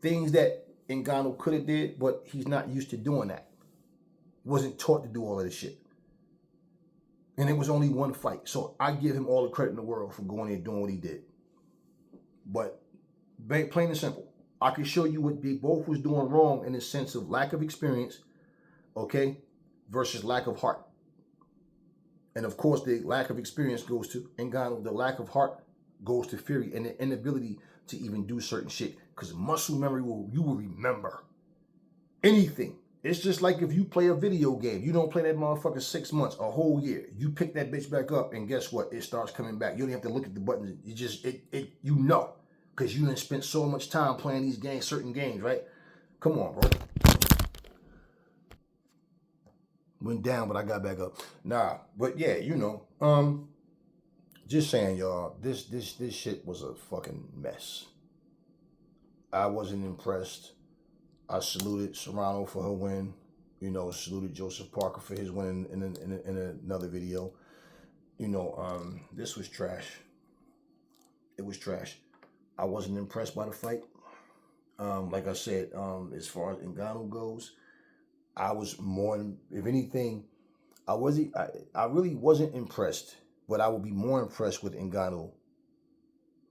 Things that Ngannou could have did, but he's not used to doing that. He wasn't taught to do all of this shit. And it was only one fight. So I give him all the credit in the world for going in and doing what he did. But plain and simple, I can show you what they both was doing wrong in the sense of lack of experience, okay, versus lack of heart. And of course, the lack of experience goes to Ngannou. The lack of heart goes to Fury and the inability to even do certain shit. Because muscle memory, you will remember anything. It's just like if you play a video game. You don't play that motherfucker 6 months, a whole year. You pick that bitch back up, and guess what? It starts coming back. You don't have to look at the buttons. You just, you know. Because you done spent so much time playing these games, certain games, right? Come on, bro. Went down, but I got back up. Nah, but yeah, you know. Just saying, y'all, this shit was a fucking mess. I wasn't impressed. I saluted Serrano for her win. You know, saluted Joseph Parker for his win in another video. You know, this was trash. It was trash. I wasn't impressed by the fight. Like I said, as far as Ngannou goes, I was more, if anything, I really wasn't impressed, but I would be more impressed with Ngannou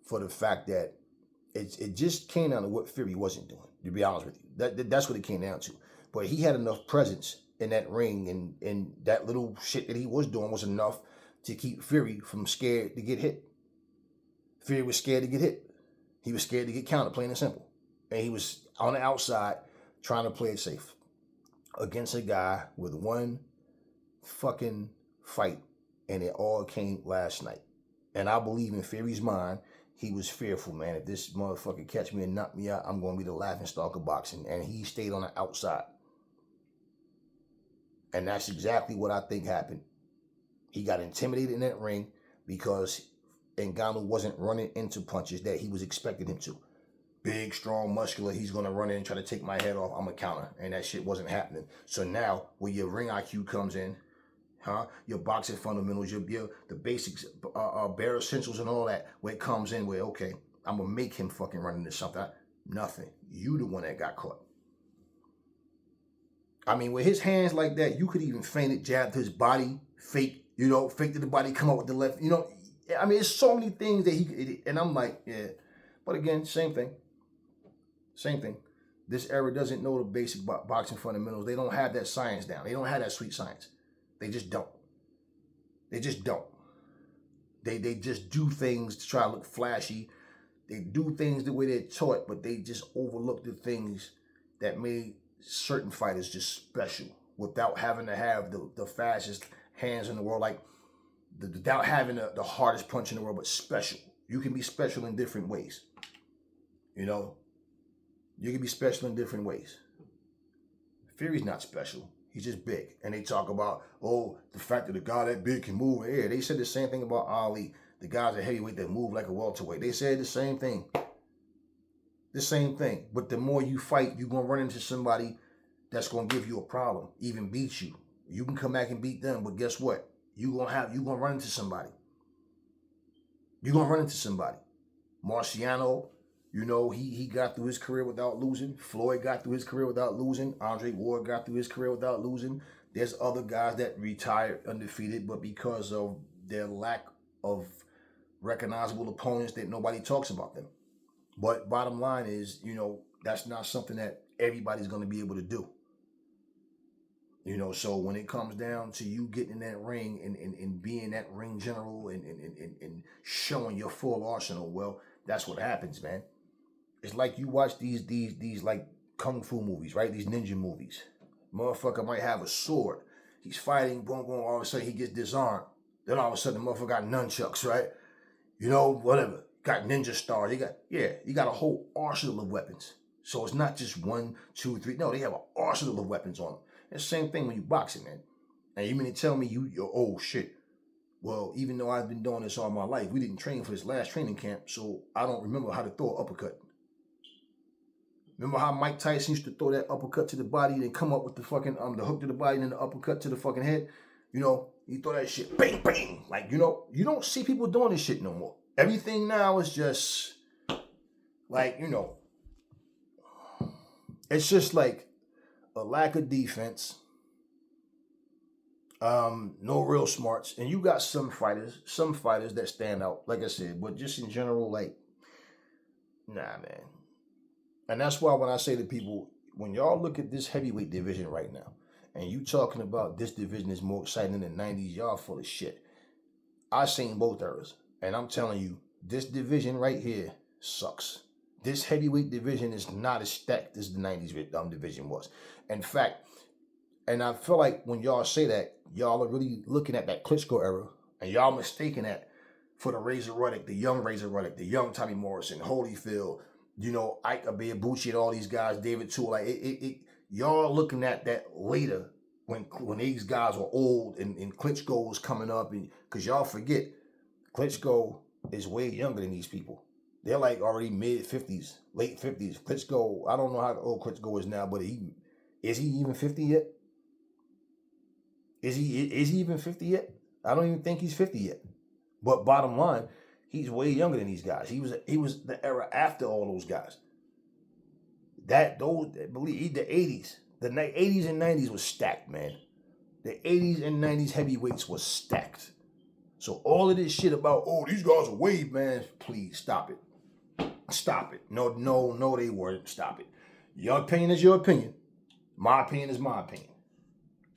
for the fact that it just came down to what Fury wasn't doing, to be honest with you. That's what it came down to. But he had enough presence in that ring, and that little shit that he was doing was enough to keep Fury from scared to get hit. Fury was scared to get hit. He was scared to get counted, plain and simple. And he was on the outside trying to play it safe against a guy with one fucking fight, and it all came last night. And I believe in Fury's mind, he was fearful, man. If this motherfucker catch me and knock me out, I'm going to be the laughingstock of boxing. And he stayed on the outside. And that's exactly what I think happened. He got intimidated in that ring because Ngannou wasn't running into punches that he was expecting him to. Big, strong, muscular, he's going to run in and try to take my head off. I'm a counter. And that shit wasn't happening. So now, where your ring IQ comes in, your boxing fundamentals, the basics, bare essentials and all that, where it comes in where, okay, I'm going to make him fucking run into something. Nothing. You the one that got caught. I mean, with his hands like that, you could even feint it, jab to his body, fake to the body, come up with the left, I mean, it's so many things that he could, and I'm like, yeah. But again, same thing. Same thing. This era doesn't know the basic boxing fundamentals. They don't have that science down. They don't have that sweet science. They just don't. They just don't. They just do things to try to look flashy. They do things the way they're taught, but they just overlook the things that made certain fighters just special without having to have the fastest hands in the world, like without having the hardest punch in the world, but special. You can be special in different ways. You can be special in different ways. Fury's not special. He's just big. And they talk about, the fact that a guy that big can move in the air. They said the same thing about Ali. The guys at heavyweight that move like a welterweight. They said the same thing. The same thing. But the more you fight, you're going to run into somebody that's going to give you a problem, even beat you. You can come back and beat them, but guess what? You're going to run into somebody. You're going to run into somebody. Marciano, he got through his career without losing. Floyd got through his career without losing. Andre Ward got through his career without losing. There's other guys that retired undefeated, but because of their lack of recognizable opponents, that nobody talks about them. But bottom line is, that's not something that everybody's going to be able to do. So when it comes down to you getting in that ring and being that ring general and showing your full arsenal, well, that's what happens, man. It's like you watch these like kung fu movies, right? These ninja movies. Motherfucker might have a sword. He's fighting, boom, boom, all of a sudden he gets disarmed. Then all of a sudden the motherfucker got nunchucks, right? Whatever. Got ninja stars. You got a whole arsenal of weapons. So it's not just 1, 2, 3. No, they have an arsenal of weapons on them. It's the same thing when you boxing, man. And you mean to tell me you're oh shit. Well, even though I've been doing this all my life, we didn't train for this last training camp, so I don't remember how to throw an uppercut. Remember how Mike Tyson used to throw that uppercut to the body and then come up with the fucking the hook to the body and then the uppercut to the fucking head? You throw that shit, bang, bang. Like, you don't see people doing this shit no more. Everything now is just like, it's just like a lack of defense, no real smarts, and you got some fighters that stand out, like I said, but just in general, like, nah, man. And that's why when I say to people, when y'all look at this heavyweight division right now, and you talking about this division is more exciting than the 90s, y'all full of shit. I seen both eras, and I'm telling you, this division right here sucks. This heavyweight division is not as stacked as the 90s division was. In fact, and I feel like when y'all say that, y'all are really looking at that Klitschko era, and y'all mistaken that for the Razor Ruddock, the young Razor Ruddock, the young Tommy Morrison, Holyfield, you know, Ike Abeabuchi and all these guys, David Tool. Like y'all looking at that later when these guys were old and Klitschko was coming up, and because y'all forget, Klitschko is way younger than these people. They're like already mid-50s, late 50s. Klitschko, I don't know how old Klitschko is now, but is he even 50 yet? Is he even 50 yet? I don't even think he's 50 yet. But bottom line, he's way younger than these guys. He was the era after all those guys. Believe the 80s. The 80s and 90s was stacked, man. The 80s and 90s heavyweights was stacked. So all of this shit about, oh, these guys are way, man, please stop it. Stop it. No, they weren't. Stop it. Your opinion is your opinion. My opinion is my opinion.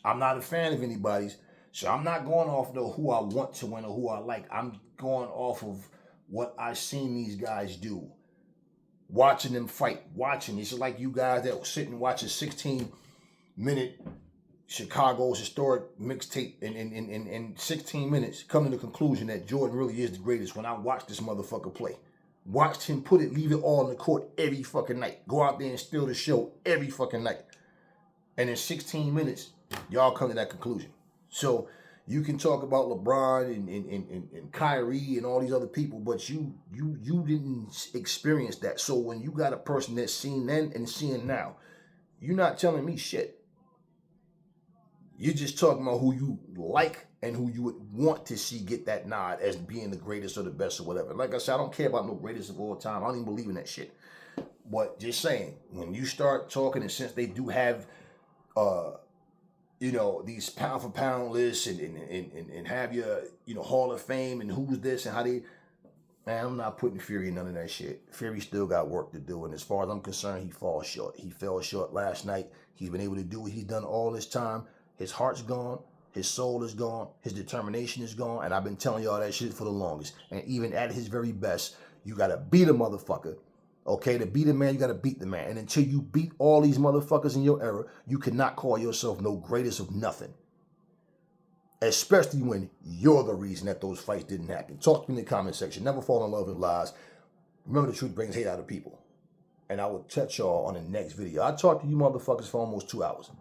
I'm not a fan of anybody's, so I'm not going off of who I want to win or who I like. I'm going off of what I've seen these guys do. Watching them fight. Watching. It's like you guys that sit and watch a 16-minute Chicago's historic mixtape in 16 minutes come to the conclusion that Jordan really is the greatest when I watched this motherfucker play. Watched him leave it all in the court every fucking night. Go out there and steal the show every fucking night. And in 16 minutes, y'all come to that conclusion. So you can talk about LeBron and Kyrie and all these other people, but you didn't experience that. So when you got a person that's seen then and seeing now, you're not telling me shit. You're just talking about who you like and who you would want to see get that nod as being the greatest or the best or whatever. Like I said, I don't care about no greatest of all time. I don't even believe in that shit. But just saying, when you start talking, and since they do have these pound for pound lists and have your, Hall of Fame and who's this and how they, man, I'm not putting Fury in none of that shit. Fury still got work to do, and as far as I'm concerned, he falls short. He fell short last night. He's been able to do what he's done all this time. His heart's gone. His soul is gone. His determination is gone. And I've been telling y'all that shit for the longest. And even at his very best, you got to beat a motherfucker. Okay, to beat a man, you got to beat the man. And until you beat all these motherfuckers in your era, you cannot call yourself no greatest of nothing. Especially when you're the reason that those fights didn't happen. Talk to me in the comment section. Never fall in love with lies. Remember, the truth brings hate out of people. And I will touch y'all on the next video. I talked to you motherfuckers for almost 2 hours.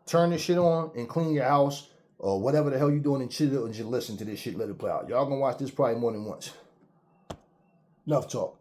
Turn this shit on and clean your house or whatever the hell you're doing and chill and just listen to this shit, let it play out. Y'all gonna watch this probably more than once. Enough talk.